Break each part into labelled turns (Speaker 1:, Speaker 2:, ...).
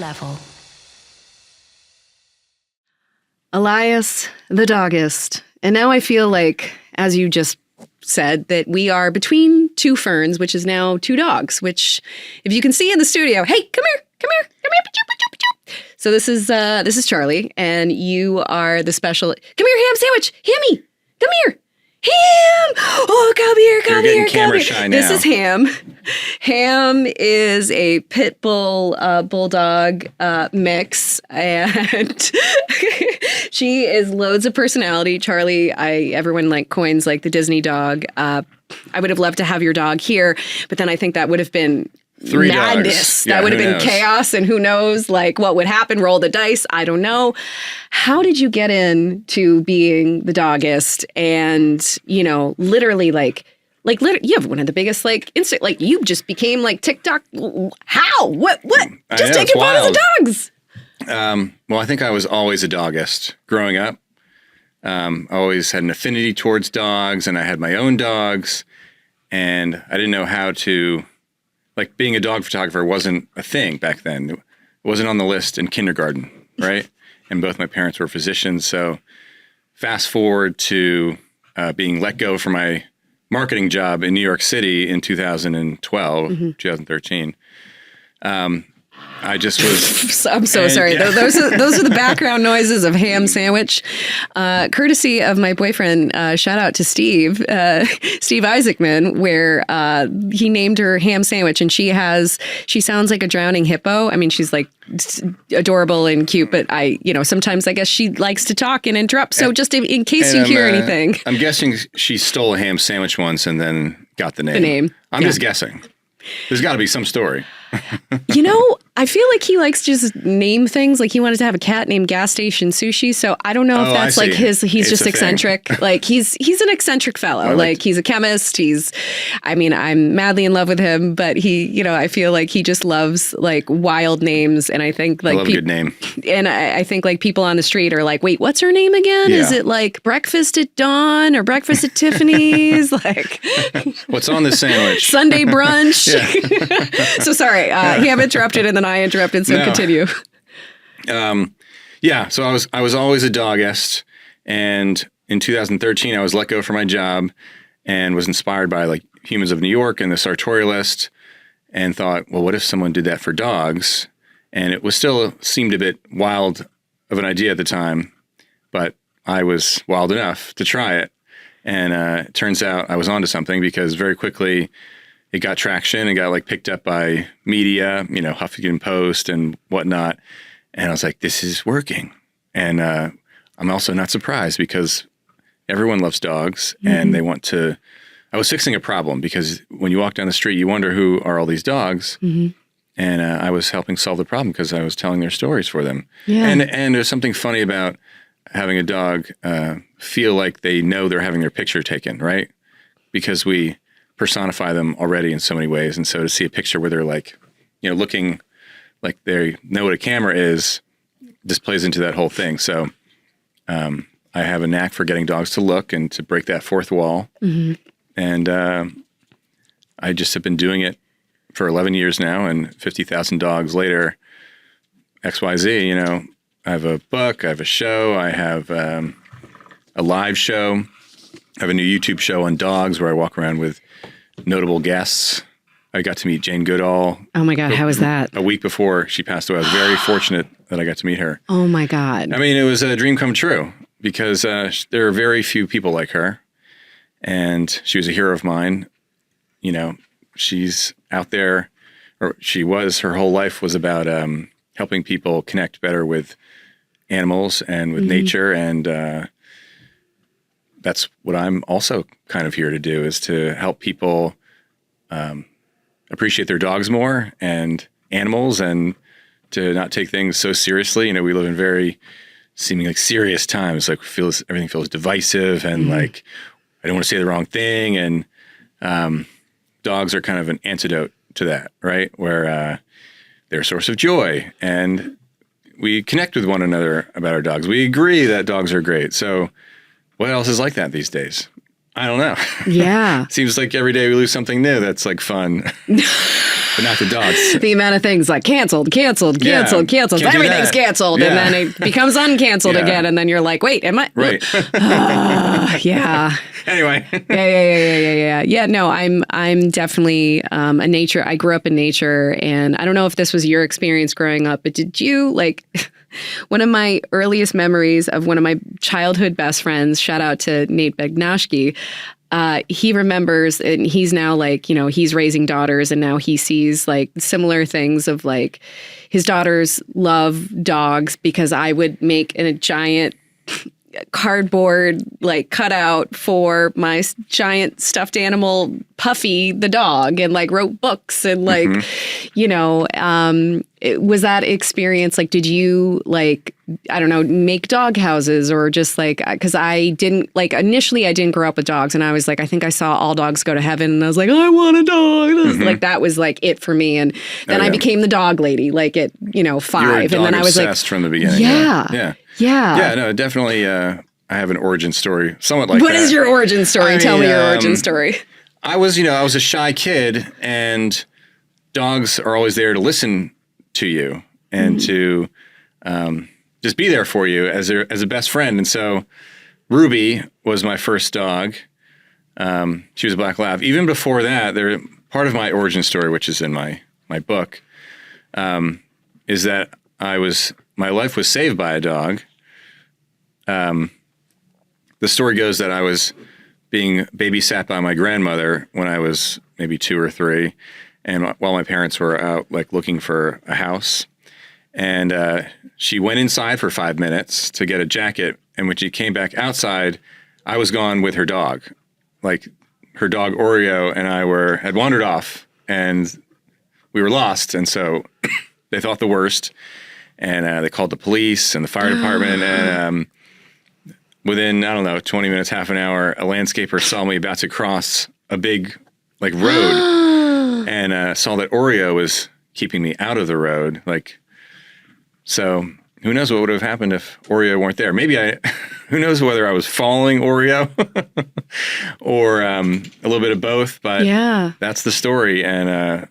Speaker 1: level.
Speaker 2: Elias, the Dogist. And now I feel like, as you just said, that we are between two ferns, which is now two dogs, which if you can see in the studio, hey, come here. So this is Charlie, and you are the special. Come here, ham sandwich. Hammy, come here. Ham! Oh, come here.
Speaker 3: You're getting camera shy now.
Speaker 2: This is Ham. Ham is a pit bull bulldog mix, and she is loads of personality. Charlie, everyone like coins like the Disney dog. I would have loved to have your dog here, but then I think that would have been madness.
Speaker 3: Yeah,
Speaker 2: that would have been chaos, and who knows like what would happen. Roll the dice. I don't know. How did you get into being the Dogist? And literally you have one of the biggest you just became like TikTok. How? What? Just taking photos of dogs.
Speaker 3: Well, I think I was always a Dogist growing up. I always had an affinity towards dogs, and I had my own dogs, and I didn't know how to. Like, being a dog photographer wasn't a thing back then. It wasn't on the list in kindergarten, right? And both my parents were physicians. So fast forward to being let go from my marketing job in New York City in 2012, 2013. I just was.
Speaker 2: I'm so sorry.
Speaker 3: Yeah.
Speaker 2: Those are the background noises of ham sandwich, courtesy of my boyfriend. Shout out to Steve Isaacman, where he named her Ham Sandwich, and she sounds like a drowning hippo. I mean, she's like adorable and cute, but sometimes I guess she likes to talk and interrupt. So just in case you hear anything,
Speaker 3: I'm guessing she stole a ham sandwich once and then got the name. I'm just guessing. There's got to be some story.
Speaker 2: I feel like he likes to just name things. Like, he wanted to have a cat named Gas Station Sushi. So I don't know if that's like he's just eccentric. Like, he's an eccentric fellow. Like, he's a chemist. I'm madly in love with him, but I feel like he just loves like wild names. And I think like
Speaker 3: I love a good name.
Speaker 2: And I think like people on the street are like, wait, what's her name again? Yeah. Is it like Breakfast at Dawn or Breakfast at Tiffany's? Like,
Speaker 3: what's on the sandwich?
Speaker 2: Sunday brunch. So sorry, Ham interrupted and then I interrupted. So continue.
Speaker 3: So I was always a Dogist, and in 2013 I was let go from my job and was inspired by like Humans of New York and the Sartorialist, and thought, well, what if someone did that for dogs? And it was still seemed a bit wild of an idea at the time, but I was wild enough to try it. And it turns out I was onto something, because very quickly it got traction and got like picked up by media, Huffington Post and whatnot. And I was like, this is working. And I'm also not surprised, because everyone loves dogs and they want to. I was fixing a problem, because when you walk down the street, you wonder who are all these dogs. And I was helping solve the problem because I was telling their stories for them. Yeah. And there's something funny about having a dog feel like they know they're having their picture taken, right? Because we personify them already in so many ways. And so to see a picture where they're like, looking like they know what a camera is, just plays into that whole thing. So I have a knack for getting dogs to look and to break that fourth wall. And I just have been doing it for 11 years now, and 50,000 dogs later, XYZ, I have a book, I have a show, I have a live show, I have a new YouTube show on dogs where I walk around with notable guests. I got to meet Jane Goodall.
Speaker 2: Oh my God, how was that?
Speaker 3: A week before she passed away. I was very fortunate that I got to meet her.
Speaker 2: Oh my God.
Speaker 3: I mean, it was a dream come true, because there are very few people like her. And she was a hero of mine. She's out there, or she was, her whole life was about helping people connect better with animals and with nature. And that's what I'm also kind of here to do, is to help people appreciate their dogs more and animals, and to not take things so seriously. We live in very seeming like serious times. Like, everything feels divisive, and like, I don't want to say the wrong thing. And dogs are kind of an antidote to that, right? Where they're a source of joy, and we connect with one another about our dogs. We agree that dogs are great. So what else is like that these days? I don't know.
Speaker 2: Yeah.
Speaker 3: Seems like every day we lose something new that's like fun. But not the dogs.
Speaker 2: The amount of things like canceled.
Speaker 3: Can't do
Speaker 2: Everything's
Speaker 3: that.
Speaker 2: canceled.
Speaker 3: Yeah.
Speaker 2: And then it becomes uncanceled again. And then you're like, wait, am I?
Speaker 3: Right.
Speaker 2: Yeah.
Speaker 3: Anyway.
Speaker 2: Yeah. Yeah, no, I'm definitely a nature. I grew up in nature. And I don't know if this was your experience growing up, but did you like one of my earliest memories of one of my childhood best friends, shout out to Nate Begnashki, he remembers, and he's now like, he's raising daughters, and now he sees like similar things of like his daughters love dogs because I would make a giant cardboard like cutout for my giant stuffed animal Puffy the dog, and like wrote books and like was that experience like, did you like, I don't know, make dog houses, or just like, because I didn't like, initially I didn't grow up with dogs, and I was like, I think I saw All Dogs Go to Heaven, and I was like, I want a dog. Like that was like it for me. And then I became the dog lady like at 5,
Speaker 3: You were
Speaker 2: and then I was like
Speaker 3: from the beginning.
Speaker 2: Yeah.
Speaker 3: No, definitely. I have an origin story, somewhat like
Speaker 2: What
Speaker 3: that.
Speaker 2: is your origin story? Tell me your origin story.
Speaker 3: I was a shy kid, and dogs are always there to listen to you and to just be there for you as a best friend. And so Ruby was my first dog. She was a black lab. Even before that, part of my origin story, which is in my book, is that my life was saved by a dog. The story goes that I was being babysat by my grandmother when I was maybe 2 or 3, and while my parents were out like looking for a house, and she went inside for 5 minutes to get a jacket, and when she came back outside, I was gone with her dog. Like her dog Oreo and I had wandered off, and we were lost, and so they thought the worst, and they called the police and the fire department, and within, I don't know, 20 minutes, half an hour, a landscaper saw me about to cross a big like road and saw that Oreo was keeping me out of the road. Like, so who knows what would have happened if Oreo weren't there? Maybe who knows whether I was following Oreo or a little bit of both, but that's the story. And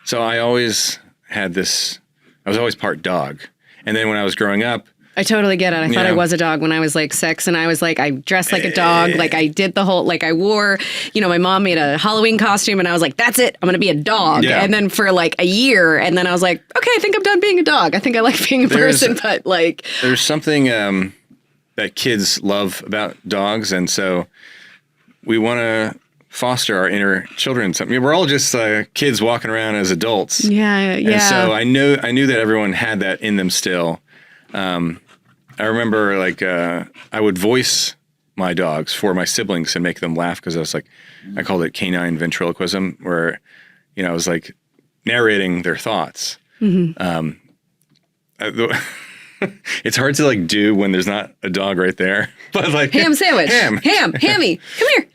Speaker 3: so I always I was always part dog. And then when I was growing up,
Speaker 2: I totally get it. I thought I was a dog when I was like 6, and I was like, I dressed like a dog. Like I did the whole, like I wore, my mom made a Halloween costume, and I was like, that's it. I'm going to be a dog. Yeah. And then for like a year, and then I was like, okay, I think I'm done being a dog. I think I like being a person, but like.
Speaker 3: There's something that kids love about dogs. And so we want to foster our inner children. I mean, we're all just kids walking around as adults.
Speaker 2: Yeah.
Speaker 3: And so I knew that everyone had that in them still. I remember like I would voice my dogs for my siblings and make them laugh, because I called it canine ventriloquism, where I was like narrating their thoughts. Mm-hmm. It's hard to like do when there's not a dog right there, but like
Speaker 2: ham sandwich, hammy, come here,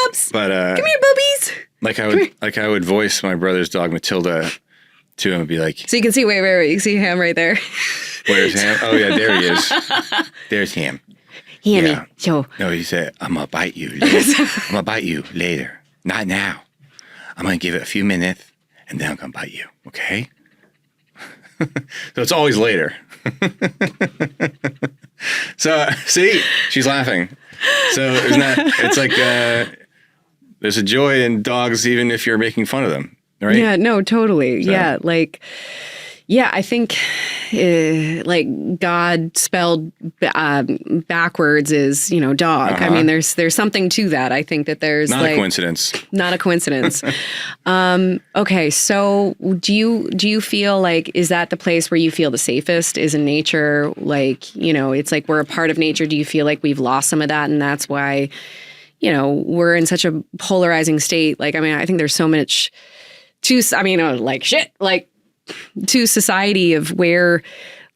Speaker 2: bubs,
Speaker 3: but
Speaker 2: come here, boobies.
Speaker 3: Like I would voice my brother's dog Matilda to him and be like,
Speaker 2: so you can see, wait, you see Ham right there.
Speaker 3: Where's Ham? Oh yeah, there he is. There's Ham.
Speaker 2: Hammy.
Speaker 3: Yeah.
Speaker 2: So
Speaker 3: no, he said, I'm gonna bite you later. I'm gonna bite you later. Not now. I'm gonna give it a few minutes, and then I'm gonna bite you. Okay? So it's always later. So see, she's laughing. So it's like there's a joy in dogs, even if you're making fun of them, right?
Speaker 2: Yeah, no, totally. So. Yeah, like, yeah, I think like God spelled backwards is, dog. I mean, there's something to that. I think that there's
Speaker 3: not a coincidence. Not a coincidence.
Speaker 2: Okay, so do you feel like, is that the place where you feel the safest is in nature? Like, it's like we're a part of nature. Do you feel like we've lost some of that, and that's why, we're in such a polarizing state? Like, I mean, I think there's so much to society of where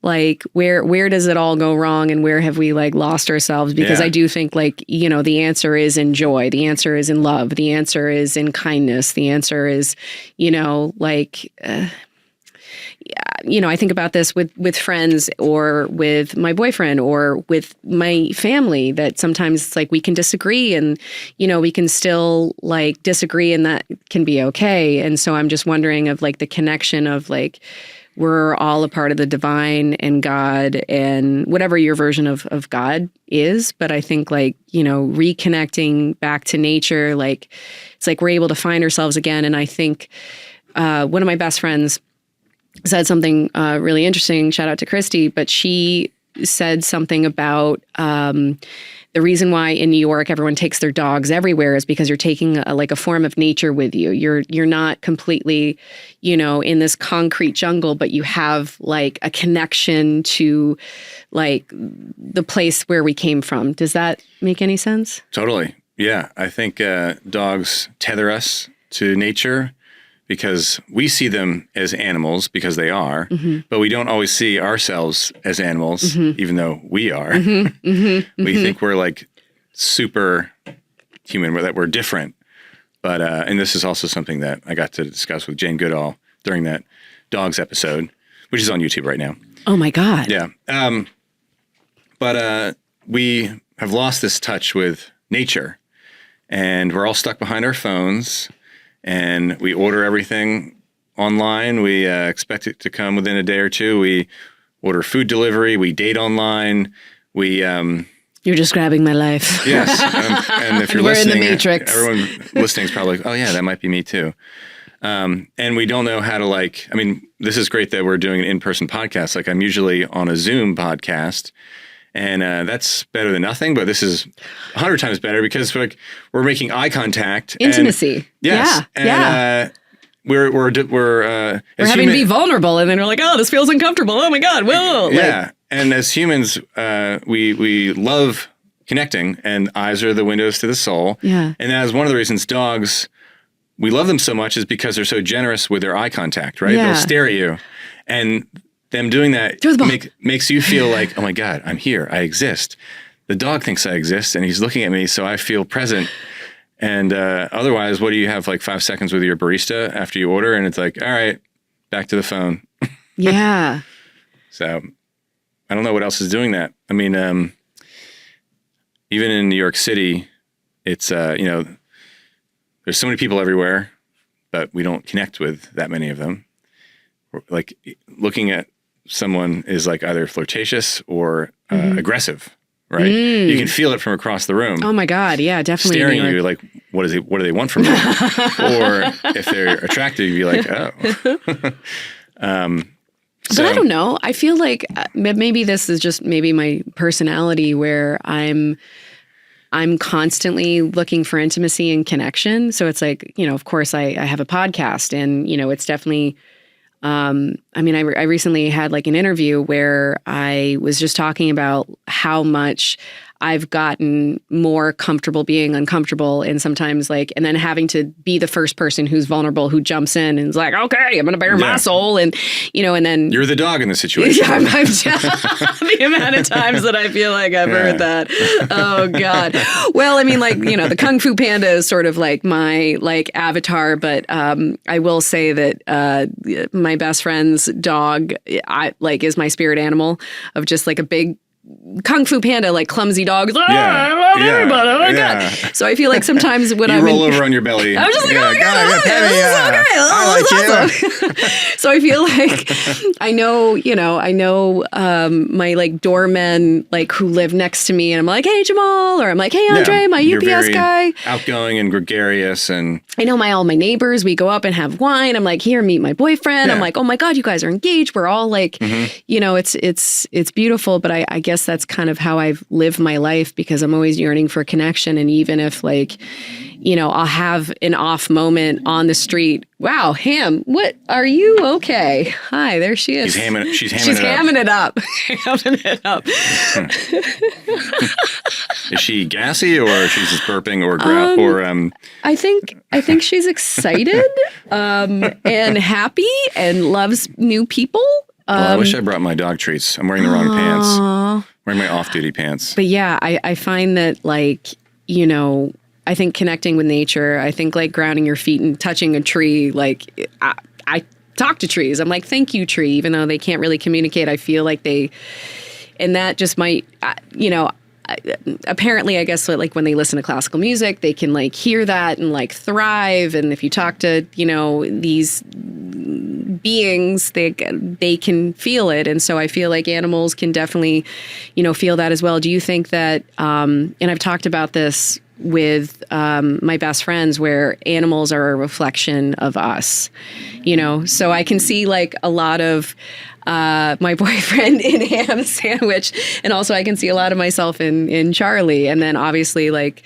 Speaker 2: does it all go wrong, and where have we like lost ourselves? Because I do think like, the answer is in joy. The answer is in love. The answer is in kindness. The answer is, I think about this with friends or with my boyfriend or with my family, that sometimes it's like we can disagree and, we can still like disagree, and that can be okay. And so I'm just wondering of like the connection of like, we're all a part of the divine and God and whatever your version of God is. But I think like, reconnecting back to nature, like it's like we're able to find ourselves again. And I think one of my best friends said something really interesting. Shout out to Christy, but she said something about the reason why in New York everyone takes their dogs everywhere is because you're taking a form of nature with you. You're not completely, in this concrete jungle, but you have like a connection to like the place where we came from. Does that make any sense?
Speaker 3: Totally. Yeah. I think dogs tether us to nature, because we see them as animals because they are, but we don't always see ourselves as animals, even though we are. We think we're like super human, that we're different. But, and this is also something that I got to discuss with Jane Goodall during that dogs episode, which is on YouTube right now.
Speaker 2: Oh my God.
Speaker 3: Yeah. But we have lost this touch with nature, and we're all stuck behind our phones. And we order everything online. We expect it to come within a day or two. We order food delivery. We date online. You're
Speaker 2: describing my life.
Speaker 3: Yes. And if you're
Speaker 2: We're
Speaker 3: listening,
Speaker 2: in the Matrix.
Speaker 3: Everyone listening is probably like, oh yeah, that might be me too. And we don't know how to this is great that we're doing an in-person podcast. Like I'm usually on a Zoom podcast. And that's better than nothing, but this is 100 times better because we're making eye contact,
Speaker 2: intimacy.
Speaker 3: Yes,
Speaker 2: yeah.
Speaker 3: We're
Speaker 2: having to be vulnerable, and then we're like, oh, this feels uncomfortable. Oh my God, whoa!
Speaker 3: Yeah, and as humans, we love connecting, and eyes are the windows to the soul.
Speaker 2: Yeah,
Speaker 3: and that is one of the reasons dogs, we love them so much, is because they're so generous with their eye contact. Right?
Speaker 2: Yeah.
Speaker 3: They'll stare at you, and them doing that makes you feel like, oh my God, I'm here. I exist. The dog thinks I exist and he's looking at me, so I feel present. And otherwise, what do you have, like 5 seconds with your barista after you order? And it's like, all right, back to the phone.
Speaker 2: Yeah.
Speaker 3: So I don't know what else is doing that. I mean, even in New York City, it's, there's so many people everywhere, but we don't connect with that many of them. Like looking at someone is like either flirtatious or aggressive, right? You can feel it from across the room.
Speaker 2: Oh my God, yeah, definitely.
Speaker 3: Staring at you like, what do they want from me? Or if they're attractive, you'd be like, oh.
Speaker 2: But I don't know. I feel like maybe this is just maybe my personality, where I'm constantly looking for intimacy and connection. So it's like, of course I have a podcast, and, it's definitely, I recently had like an interview where I was just talking about how much I've gotten more comfortable being uncomfortable, and sometimes and then having to be the first person who's vulnerable, who jumps in and is like, okay, I'm going to bare my soul. And, and then
Speaker 3: you're the dog in the situation.
Speaker 2: Yeah, the amount of times that I feel like I've heard that. Oh God. Well, the Kung Fu Panda is sort of like my avatar, but, I will say that, my best friend's dog, is my spirit animal of just like a big Kung Fu Panda, like clumsy dogs. I love everybody. Oh my God. So I feel like sometimes when
Speaker 3: you roll over on your belly.
Speaker 2: I was just like, oh my God, this is so great. I like you. So I feel like I know my doormen who live next to me, and I'm like, hey Jamal, or I'm like, hey Andre, my UPS guy.
Speaker 3: Outgoing and gregarious, and
Speaker 2: I know all my neighbors. We go up and have wine. I'm like, here, meet my boyfriend. I'm like, oh my God, you guys are engaged. We're all it's beautiful. But I guess that's kind of how I've lived my life, because I'm always yearning for connection. And even if I'll have an off moment on the street. Wow, Ham, what are you okay? Hi, there she is.
Speaker 3: She's
Speaker 2: hamming it up. Hamming it up.
Speaker 3: Is she gassy, or she's just burping, or or
Speaker 2: I think she's excited and happy and loves new people.
Speaker 3: Well, I wish I brought my dog treats. I'm wearing the wrong pants. I'm wearing my off-duty pants.
Speaker 2: But yeah, I find that I think connecting with nature, I think grounding your feet and touching a tree, I talk to trees. I'm like, thank you, tree, even though they can't really communicate. I feel like and that just might, apparently, I guess, like when they listen to classical music, they can like hear that and like thrive. And if you talk to, these beings, they can feel it. And so I feel like animals can definitely, feel that as well. Do you think that, and I've talked about this with my best friends, where animals are a reflection of us, so I can see like a lot of my boyfriend in Ham Sandwich, and also I can see a lot of myself in Charlie. And then obviously like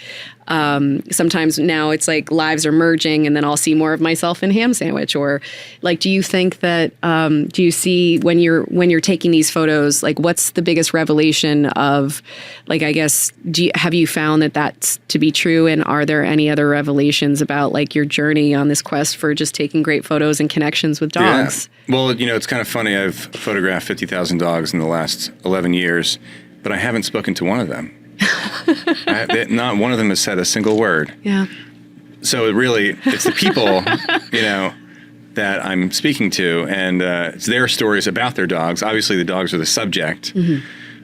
Speaker 2: sometimes now it's like lives are merging, and then I'll see more of myself in Ham Sandwich. Or like, do you think that do you see when you're taking these photos, like what's the biggest revelation of, like, I guess, have you found that that's to be true? And are there any other revelations about like your journey on this quest for just taking great photos and connections with dogs?
Speaker 3: Yeah. Well, it's kind of funny. I've photographed 50,000 dogs in the last 11 years, but I haven't spoken to one of them. Not one of them has said a single word.
Speaker 2: Yeah.
Speaker 3: So it's the people, that I'm speaking to, and it's their stories about their dogs. Obviously, the dogs are the subject,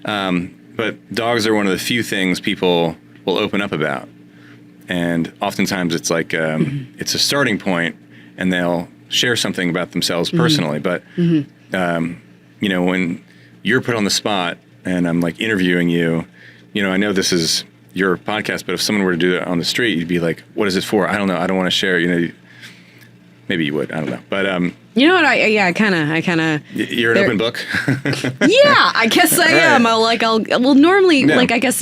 Speaker 3: but dogs are one of the few things people will open up about. And oftentimes it's like it's a starting point, and they'll share something about themselves personally. But, when you're put on the spot and I'm like interviewing you, I know this is your podcast, but if someone were to do it on the street, you'd be like, what is it for? I don't know. I don't want to share. Maybe you would. I don't know. But
Speaker 2: you know what? I kind of.
Speaker 3: You're an open book.
Speaker 2: Yeah, I guess I am. Normally, like, I guess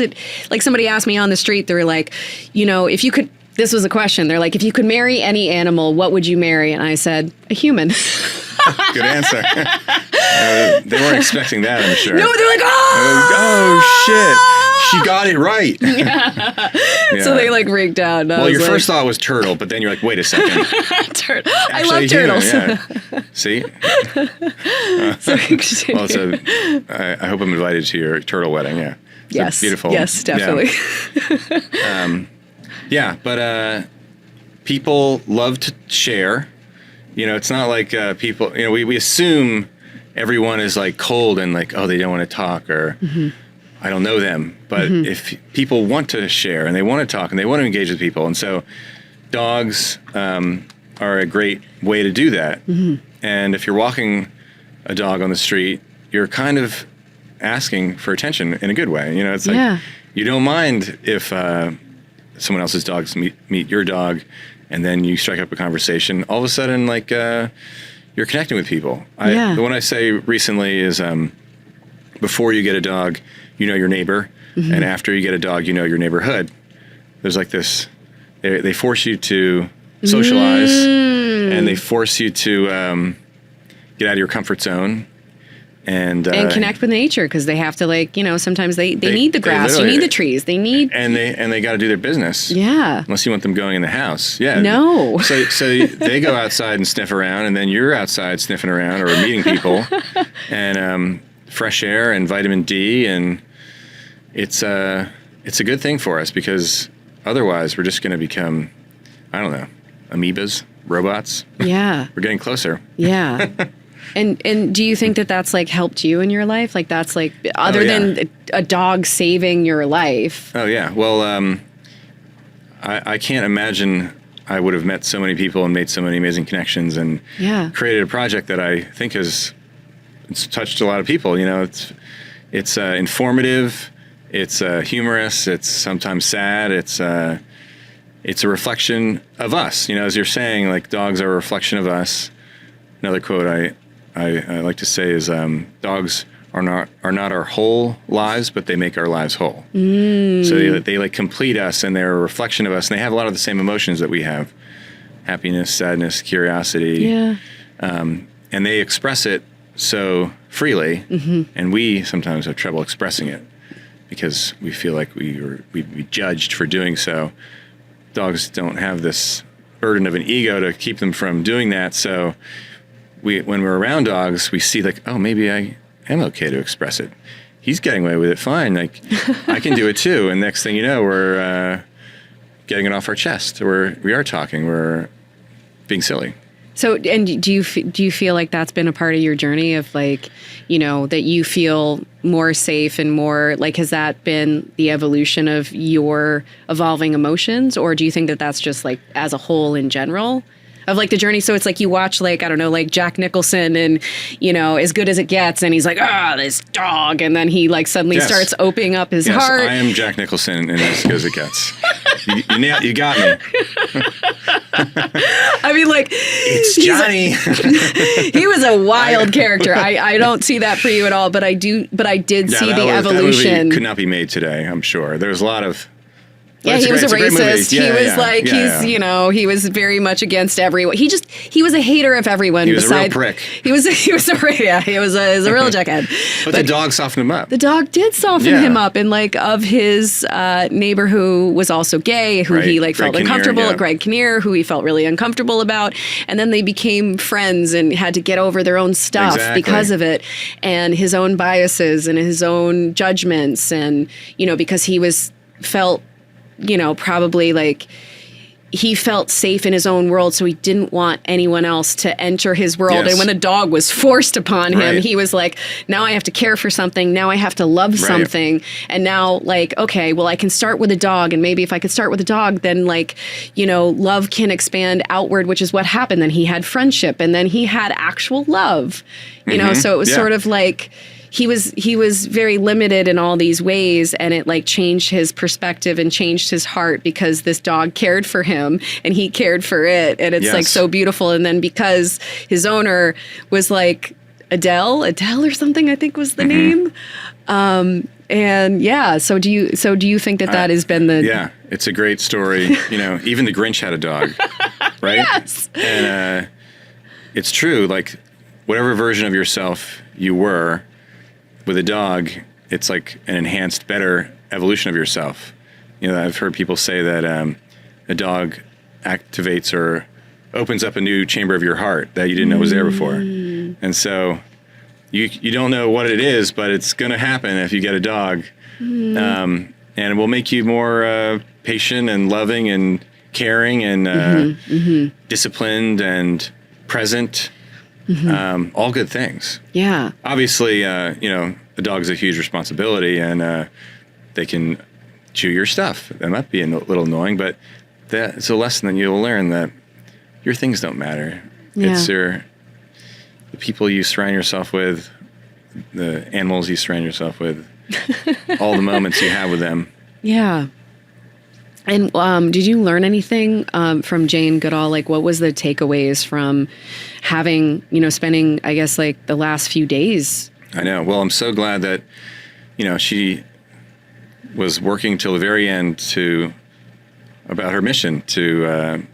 Speaker 2: like somebody asked me on the street, they were like, if you could. This was a question. They're like, if you could marry any animal, what would you marry? And I said, a human.
Speaker 3: Good answer. They weren't expecting that, I'm sure.
Speaker 2: No, they're like, oh
Speaker 3: shit. She got it right.
Speaker 2: Yeah. So they like rigged out.
Speaker 3: Well, your first thought was turtle, but then you're like, wait a second.
Speaker 2: Turtle. I love turtles.
Speaker 3: Yeah. See? I hope I'm invited to your turtle wedding. Yeah.
Speaker 2: Yes.
Speaker 3: Beautiful.
Speaker 2: Yes, definitely.
Speaker 3: Yeah. But people love to share. It's not like people, we assume everyone is like cold and like, oh, they don't want to talk, or I don't know them. But if people want to share and they want to talk and they want to engage with people, and so dogs are a great way to do that. And if you're walking a dog on the street, you're kind of asking for attention in a good way. It's like you don't mind if someone else's dogs meet your dog, and then you strike up a conversation. All of a sudden, like, you're connecting with people. The one I say recently is, before you get a dog, you know your neighbor. And after you get a dog, you know your neighborhood. There's like this, they force you to socialize, and they force you to get out of your comfort zone. And
Speaker 2: connect with nature, because they have to, like, sometimes they need the grass, you need the trees, they need,
Speaker 3: and they got to do their business.
Speaker 2: Yeah.
Speaker 3: Unless you want them going in the house. Yeah.
Speaker 2: No.
Speaker 3: So they go outside and sniff around, and then you're outside sniffing around or meeting people, and fresh air and vitamin D, and it's a good thing for us, because otherwise we're just going to become, I don't know, amoebas, robots.
Speaker 2: Yeah.
Speaker 3: We're getting closer.
Speaker 2: Yeah. And do you think that that's like helped you in your life? Like that's like other than a dog saving your life?
Speaker 3: Oh yeah. Well, I can't imagine I would have met so many people and made so many amazing connections and created a project that I think it's touched a lot of people. It's informative, it's humorous, it's sometimes sad, it's a reflection of us. As you're saying, like, dogs are a reflection of us. Another quote I like to say is, dogs are not our whole lives, but they make our lives whole. So they like complete us, and they're a reflection of us, and they have a lot of the same emotions that we have: happiness, sadness, curiosity.
Speaker 2: Yeah.
Speaker 3: And they express it so freely, and we sometimes have trouble expressing it because we feel like we'd be judged for doing so. Dogs don't have this burden of an ego to keep them from doing that, so when we're around dogs, we see like, oh, maybe I am okay to express it. He's getting away with it fine. Like, I can do it too. And next thing you know, we're getting it off our chest. We are talking. We're being silly.
Speaker 2: So, and do you feel like that's been a part of your journey of like, that you feel more safe and more like, has that been the evolution of your evolving emotions? Or do you think that that's just like as a whole in general of like the journey? So it's like you watch like, I don't know, like Jack Nicholson and, As Good as It Gets. And he's like, this dog. And then he like suddenly starts opening up his heart.
Speaker 3: I am Jack Nicholson in As Good as It Gets. You got me.
Speaker 2: I mean, like,
Speaker 3: it's Johnny.
Speaker 2: He was a wild character. I don't see that for you at all, but I did see the evolution.
Speaker 3: That movie could not be made today, I'm sure. There's a lot of...
Speaker 2: Yeah, he was a racist. He was very much against everyone. He was a hater of everyone.
Speaker 3: He was a real prick.
Speaker 2: He was a real jackhead.
Speaker 3: But the dog softened him up.
Speaker 2: The dog did soften him up, and like of his neighbor who was also gay, who he like felt uncomfortable. Greg Kinnear, who he felt really uncomfortable about, and then they became friends and had to get over their own stuff because of it, and his own biases and his own judgments, and because he felt. Probably like he felt safe in his own world, so he didn't want anyone else to enter his world. Yes. And when the dog was forced upon him, he was like, now I have to care for something. Now I have to love something. And now like, okay, well, I can start with a dog. And maybe if I could start with a dog, then like, love can expand outward, which is what happened. Then he had friendship and then he had actual love, so it was sort of like, he was very limited in all these ways, and it like changed his perspective and changed his heart because this dog cared for him and he cared for it, and it's like so beautiful. And then because his owner was like Adele or something, I think was the name. So do you think that has been the...
Speaker 3: Yeah, it's a great story. Even the Grinch had a dog, right?
Speaker 2: Yes.
Speaker 3: And it's true, like whatever version of yourself you were, with a dog, it's like an enhanced, better evolution of yourself. I've heard people say that a dog activates or opens up a new chamber of your heart that you didn't know was there before. And so you don't know what it is, but it's going to happen if you get a dog. And it will make you more patient and loving and caring and disciplined and present. All good things.
Speaker 2: Yeah.
Speaker 3: Obviously, a dog is a huge responsibility, and they can chew your stuff. That might be a little annoying, but it's a lesson that you'll learn that your things don't matter. Yeah. It's the people you surround yourself with, the animals you surround yourself with, all the moments you have with them.
Speaker 2: Yeah. And did you learn anything from Jane Goodall? Like, what was the takeaways from having, spending, I guess, like the last few days?
Speaker 3: I know. Well, I'm so glad that, she was working till the very end about her mission to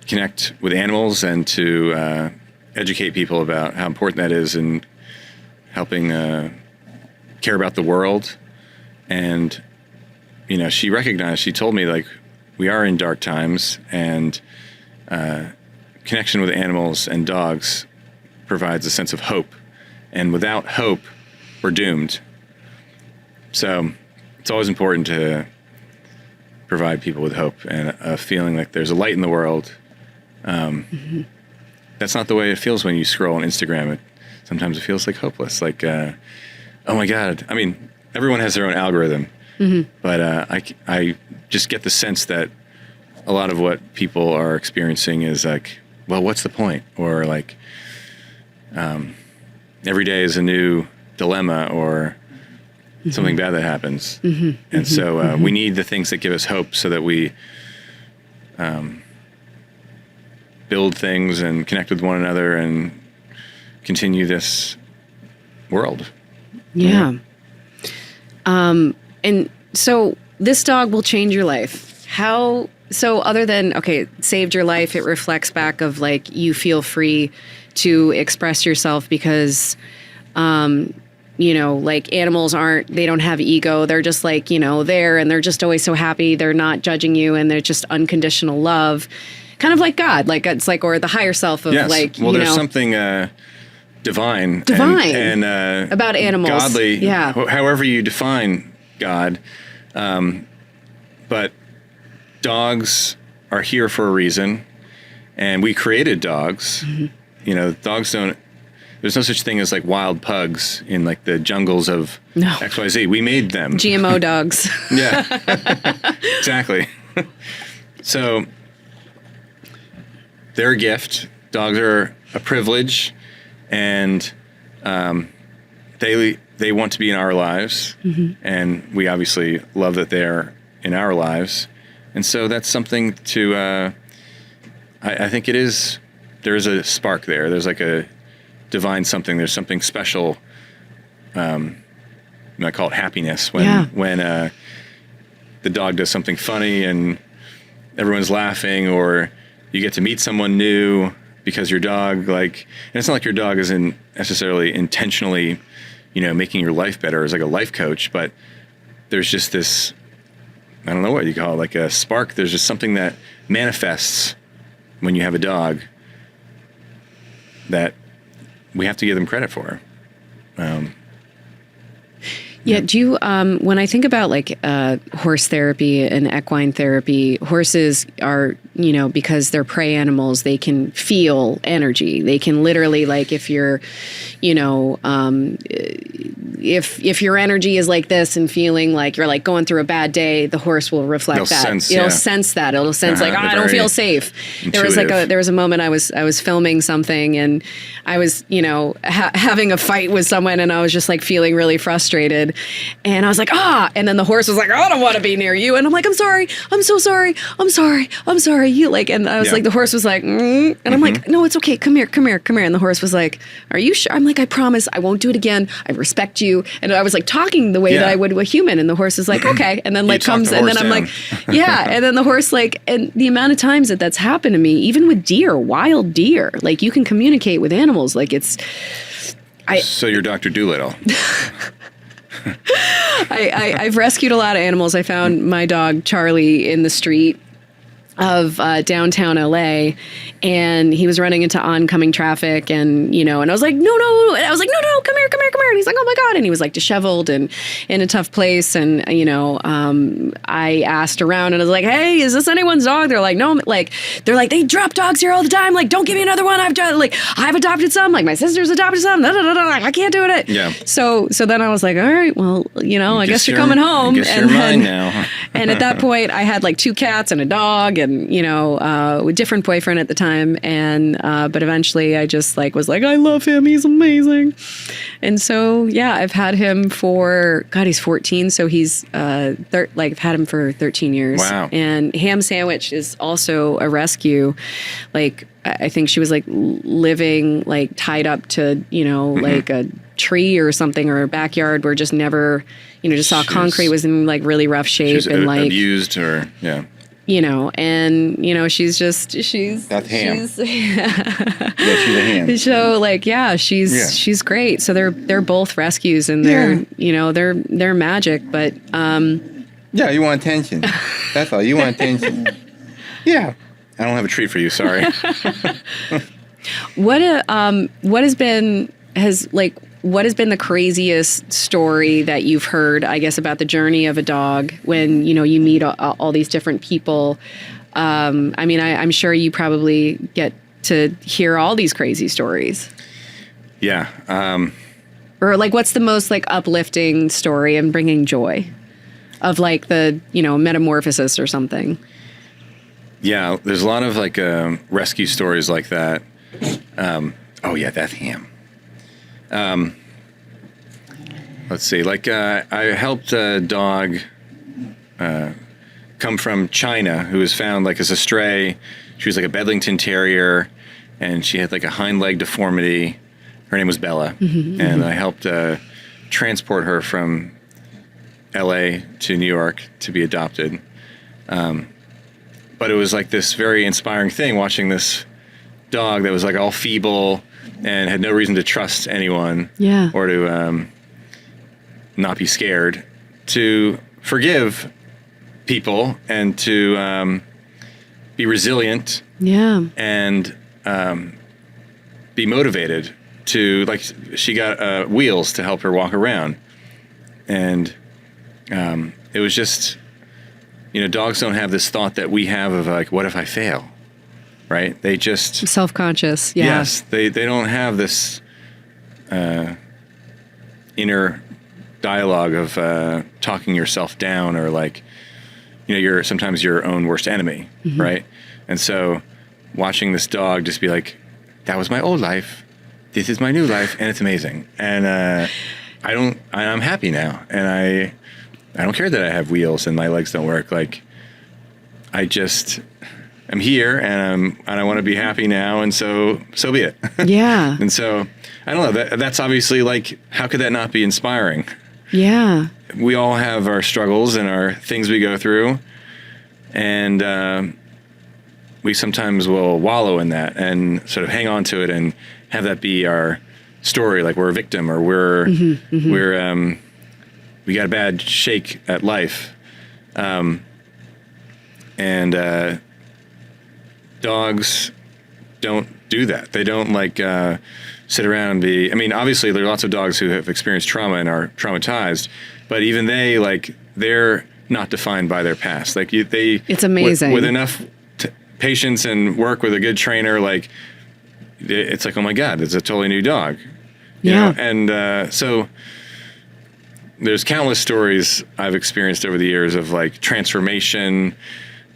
Speaker 3: connect with animals and to educate people about how important that is in helping care about the world. And she told me, like, we are in dark times, and connection with animals and dogs provides a sense of hope. And without hope, we're doomed. So it's always important to provide people with hope and a feeling like there's a light in the world. That's not the way it feels when you scroll on Instagram. Sometimes it feels like hopeless, like, oh my God. I mean, everyone has their own algorithm. But I just get the sense that a lot of what people are experiencing is like, well, what's the point? Or like, every day is a new dilemma or something bad that happens. And so we need the things that give us hope so that we build things and connect with one another and continue this world.
Speaker 2: Yeah. And so this dog will change your life. How, so other than, okay, saved your life, it reflects back of like, you feel free to express yourself because, like animals they don't have ego. They're just like, there, and they're just always so happy. They're not judging you, and they're just unconditional love. Kind of like God, like it's like, or the higher self of like,
Speaker 3: well, there's something divine and
Speaker 2: about animals.
Speaker 3: Godly, however you define God. But dogs are here for a reason, and we created dogs. You know, dogs don't. There's no such thing as like wild pugs in like the jungles of XYZ. We made them.
Speaker 2: GMO dogs.
Speaker 3: Yeah, exactly. So they're a gift. Dogs are a privilege, and they want to be in our lives, and we obviously love that they're in our lives, and so that's something to. I think it is. There's a spark there. There's like a divine something. There's something special. I call it happiness when the dog does something funny and everyone's laughing, or you get to meet someone new because your dog, like, and it's not like your dog isn't necessarily intentionally, making your life better as like a life coach, but there's just this, I don't know what you call it, like a spark. There's just something that manifests when you have a dog that we have to give them credit for.
Speaker 2: Yeah. Do you, when I think about like horse therapy and equine therapy, horses are, because they're prey animals, they can feel energy. They can literally, like, if you're, if your energy is like this and feeling like you're like going through a bad day, the horse will reflect
Speaker 3: It'll
Speaker 2: that.
Speaker 3: sense,
Speaker 2: It'll sense that. It'll sense like, I don't feel safe.
Speaker 3: Intuitive.
Speaker 2: There was a moment I was filming something and I was, having a fight with someone and I was just like feeling really frustrated. And I was like, and then the horse was like, I don't want to be near you. And I'm like, I'm sorry. I'm so sorry. I'm sorry. I'm sorry. You like, and I was like, the horse was like, and I'm like, no, it's okay. Come here. And the horse was like, are you sure? I'm like, I promise I won't do it again. I respect you. And I was like talking the way that I would with a human. And the horse is like, okay. And then like comes, and then I'm like, yeah. And then the horse like, and the amount of times that's happened to me, even with deer, wild deer, like you can communicate with animals. Like
Speaker 3: so you're Dr. Doolittle.
Speaker 2: I've rescued a lot of animals. I found my dog Charlie in the street of downtown LA, and he was running into oncoming traffic, and and I was like, no, and I was like, no, come here, and he's like, oh my god, and he was like disheveled and in a tough place, and I asked around and I was like, hey, is this anyone's dog? They're like, no, like they're like, they drop dogs here all the time, like don't give me another one. I've adopted some, like my sister's adopted some, I can't do it.
Speaker 3: Yeah.
Speaker 2: So then I was like, all right, well, I guess you're coming home.
Speaker 3: I guess you're mine now.
Speaker 2: And at that point, I had like 2 cats and a dog, and a different boyfriend at the time, and but eventually I just like was like, I love him, he's amazing. And so I've had him for he's 14, so he's I've had him for 13 years.
Speaker 3: Wow.
Speaker 2: And Ham Sandwich is also a rescue. Like I think she was like living like tied up to like a tree or something, or a backyard where just never just saw concrete, was in like really rough shape, and like
Speaker 3: abused, or
Speaker 2: and she's
Speaker 1: that's Ham.
Speaker 2: she's
Speaker 1: Yeah, she's a ham.
Speaker 2: so like she's great. So they're both rescues, and they're magic, but
Speaker 1: Yeah, you want attention. That's all. You want attention. Yeah.
Speaker 3: I don't have a treat for you. Sorry.
Speaker 2: what has been the craziest story that you've heard, I guess, about the journey of a dog when, you meet all these different people? I'm sure you probably get to hear all these crazy stories.
Speaker 3: Yeah.
Speaker 2: Or like, what's the most like uplifting story and bringing joy of like the, metamorphosis or something?
Speaker 3: Yeah. There's a lot of like rescue stories like that. That's Ham. Let's see. Like I helped a dog come from China who was found like as a stray. She was like a Bedlington Terrier, and she had like a hind leg deformity. Her name was Bella, and I helped transport her from LA to New York to be adopted. But it was like this very inspiring thing watching this dog that was like all feeble and had no reason to trust anyone, or to not be scared, to forgive people and to be resilient, and be motivated to, like, she got wheels to help her walk around, and it was just, dogs don't have this thought that we have of like, what if I fail? right? They just
Speaker 2: Self-conscious. Yeah.
Speaker 3: yes, they don't have this inner dialogue of talking yourself down, or like, you're sometimes your own worst enemy, right? And so watching this dog just be like, that was my old life, this is my new life, and it's amazing. And I'm happy now, and I don't care that I have wheels and my legs don't work. Like, I'm here, and I want to be happy now, and so be it.
Speaker 2: Yeah.
Speaker 3: And so I don't know. That's obviously, like, how could that not be inspiring?
Speaker 2: Yeah.
Speaker 3: We all have our struggles and our things we go through, and we sometimes will wallow in that and sort of hang on to it and have that be our story, like we're a victim, or we got a bad shake at life. And dogs don't do that. They don't like sit around and be. I mean, obviously, there are lots of dogs who have experienced trauma and are traumatized, but even they're not defined by their past. Like
Speaker 2: it's amazing
Speaker 3: with enough patience and work with a good trainer. Like, it's like, oh my God, it's a totally new dog. You know? And so there's countless stories I've experienced over the years of like transformation.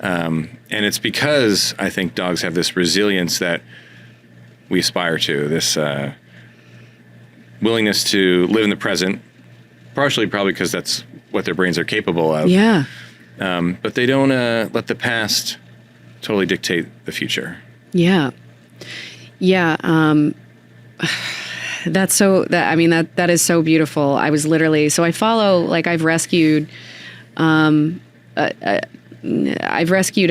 Speaker 3: And it's because I think dogs have this resilience that we aspire to, this willingness to live in the present, partially probably because that's what their brains are capable of.
Speaker 2: Yeah.
Speaker 3: But they don't let the past totally dictate the future.
Speaker 2: Yeah. Yeah. That is so beautiful. I was literally, so I follow, like, I've rescued a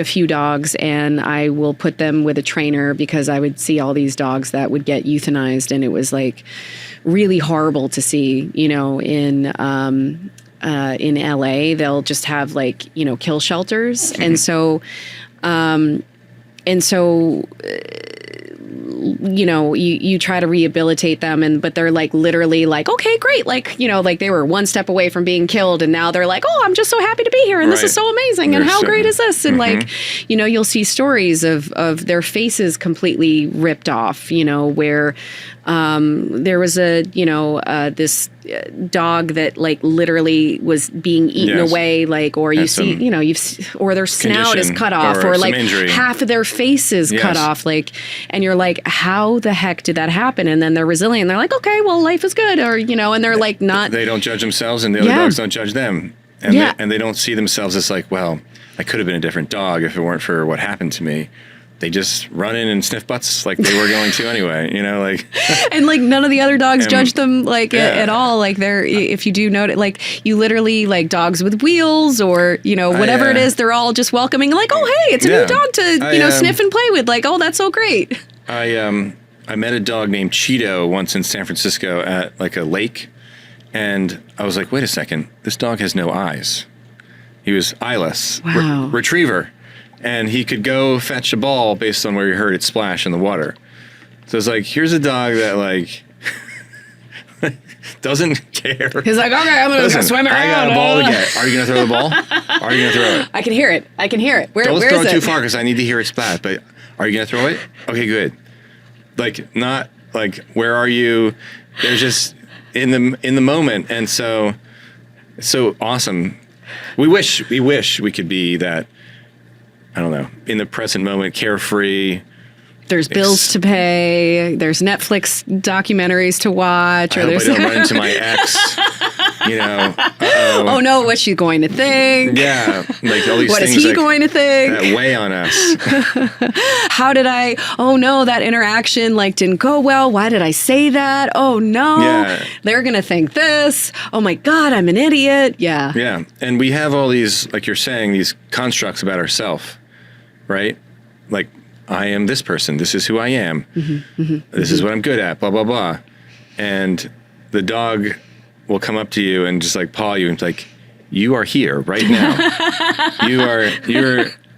Speaker 2: few dogs, and I will put them with a trainer because I would see all these dogs that would get euthanized, and it was like really horrible to see, in LA, they'll just have like, kill shelters. And so, you try to rehabilitate them, but they're like literally like, okay, great. Like, like they were one step away from being killed, and now they're like, oh, I'm just so happy to be here. And this is so amazing. And how great is this? And like, you'll see stories of their faces completely ripped off, where there was this dog that like literally was being eaten away, like, or you see, or their snout is cut off, or like injury. Half of their face is cut off, like, and you're like, how the heck did that happen? And then they're resilient. They're like, okay, well, life is good, or and they're like not.
Speaker 3: They don't judge themselves, and the other dogs don't judge them, and they don't see themselves as like, well, I could have been a different dog if it weren't for what happened to me. They just run in and sniff butts like they were going to anyway, like.
Speaker 2: And like none of the other dogs judge them like at all. Like if you do notice, like you literally like dogs with wheels or, whatever it is, they're all just welcoming. Like, oh, hey, it's a new dog to, sniff and play with. Like, oh, that's so great.
Speaker 3: I met a dog named Cheeto once in San Francisco at like a lake. And I was like, wait a second, this dog has no eyes. He was eyeless.
Speaker 2: Wow.
Speaker 3: Retriever. And he could go fetch a ball based on where he heard it splash in the water. So it's like, here's a dog that like doesn't care.
Speaker 2: He's like, okay, I'm gonna swim around.
Speaker 3: I got a ball to get. Are you gonna throw the ball? Are you gonna throw it?
Speaker 2: I can hear it.
Speaker 3: Don't throw it too far because I need to hear it splash. But are you gonna throw it? Okay, good. Like, not like, where are you? They're just in the moment, and so it's so awesome. We wish we could be that. I don't know, in the present moment, carefree.
Speaker 2: There's bills to pay. There's Netflix documentaries to watch.
Speaker 3: I hope I don't run into my ex.
Speaker 2: Oh no, what's she going to think?
Speaker 3: Yeah, like all these
Speaker 2: what
Speaker 3: things.
Speaker 2: What is he going to think?
Speaker 3: That weigh on us.
Speaker 2: How did I? Oh no, that interaction like didn't go well. Why did I say that? Oh no, they're gonna think this. Oh my God, I'm an idiot. Yeah.
Speaker 3: Yeah, and we have all these, like you're saying, these constructs about ourselves, right? Like, I am this person. This is who I am. This is what I'm good at. Blah blah blah, and the dog will come up to you and just like paw you and be like, you are here right now.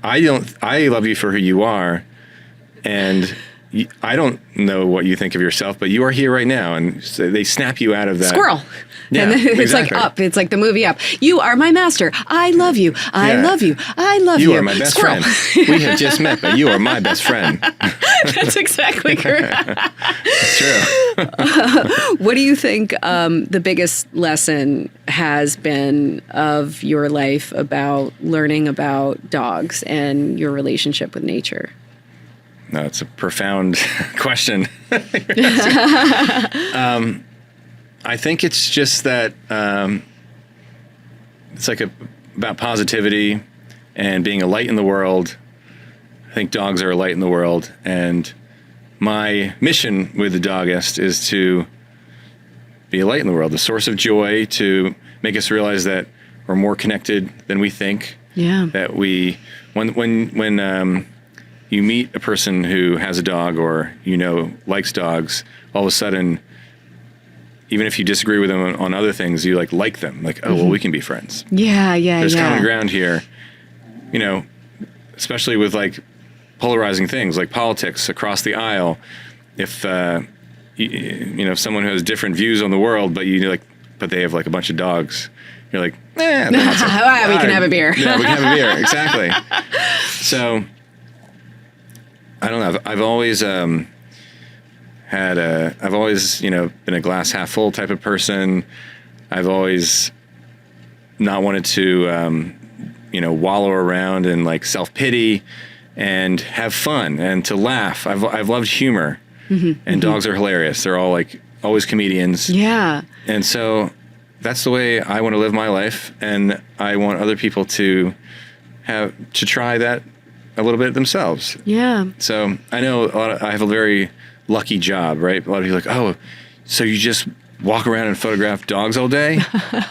Speaker 3: I love you for who you are. And I don't know what you think of yourself, but you are here right now, and so they snap you out of that.
Speaker 2: Squirrel.
Speaker 3: Yeah,
Speaker 2: and it's
Speaker 3: exactly.
Speaker 2: like Up. It's like the movie Up. You are my master. I love you. I
Speaker 3: Yeah.
Speaker 2: love you. I love you.
Speaker 3: You are my best
Speaker 2: Squirrel.
Speaker 3: friend. We have just met, but you are my best friend.
Speaker 2: That's exactly correct.
Speaker 3: It's true.
Speaker 2: What do you think the biggest lesson has been of your life about learning about dogs and your relationship with nature?
Speaker 3: No, it's a profound question. I think it's just that it's like about positivity and being a light in the world. I think dogs are a light in the world, and my mission with the Dogist is to be a light in the world, the source of joy, to make us realize that we're more connected than we think.
Speaker 2: Yeah.
Speaker 3: That when you meet a person who has a dog or likes dogs, all of a sudden, even if you disagree with them on other things, you like them. Like, oh, well, we can be friends.
Speaker 2: Yeah.
Speaker 3: There's common ground here. Especially with like polarizing things like politics across the aisle. If someone who has different views on the world, but but they have like a bunch of dogs, you're like, we can
Speaker 2: have a beer.
Speaker 3: Yeah, we can have a beer. Exactly. So I don't know. I've always been a glass half full type of person. I've always not wanted to, wallow around in like self-pity and have fun and to laugh. I've loved humor, and dogs are hilarious. They're all like always comedians.
Speaker 2: Yeah.
Speaker 3: And so that's the way I want to live my life. And I want other people to try that a little bit themselves.
Speaker 2: Yeah.
Speaker 3: So I know I have a very lucky job, right? A lot of people are like, oh, so you just walk around and photograph dogs all day?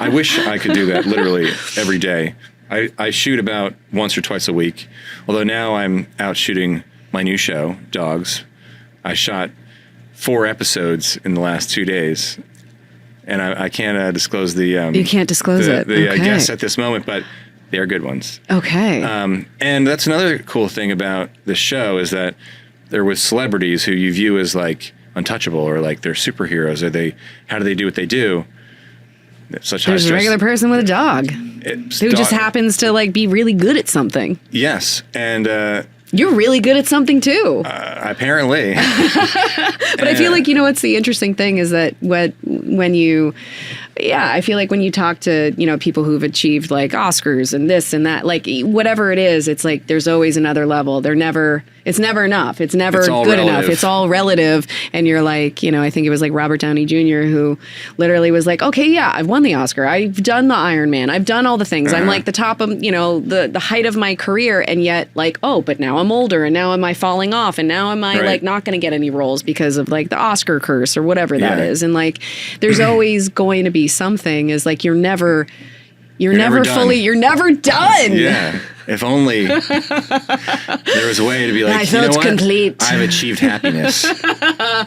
Speaker 3: I wish I could do that literally every day. I shoot about once or twice a week, although now I'm out shooting my new show, Dogs. I shot 4 episodes in the last 2 days, and I can't disclose the...
Speaker 2: you can't disclose
Speaker 3: the
Speaker 2: okay.
Speaker 3: guests at this moment, but they are good ones.
Speaker 2: Okay.
Speaker 3: And that's another cool thing about the show is that they're with celebrities who you view as like untouchable or like they're superheroes. How do they do what they do?
Speaker 2: There's a regular person with a dog who just happens to like be really good at something.
Speaker 3: Yes, and
Speaker 2: you're really good at something too.
Speaker 3: Apparently.
Speaker 2: But I feel like what's the interesting thing is that I feel like when you talk to people who've achieved like Oscars and this and that, like whatever it is, it's like there's always another level. It's never enough. It's never good enough. It's all relative. And you're like, I think it was like Robert Downey Jr. who literally was like, okay, yeah, I've won the Oscar. I've done the Iron Man. I've done all the things. I'm like the top of, the height of my career. And yet like, oh, but now I'm older and now am I falling off? And now am I like not going to get any roles because of like the Oscar curse or whatever that is. And like, there's always going to be something is like, you're never done. You're never done.
Speaker 3: Yeah. If only there was a way to be like,
Speaker 2: I feel it's complete.
Speaker 3: I've achieved happiness.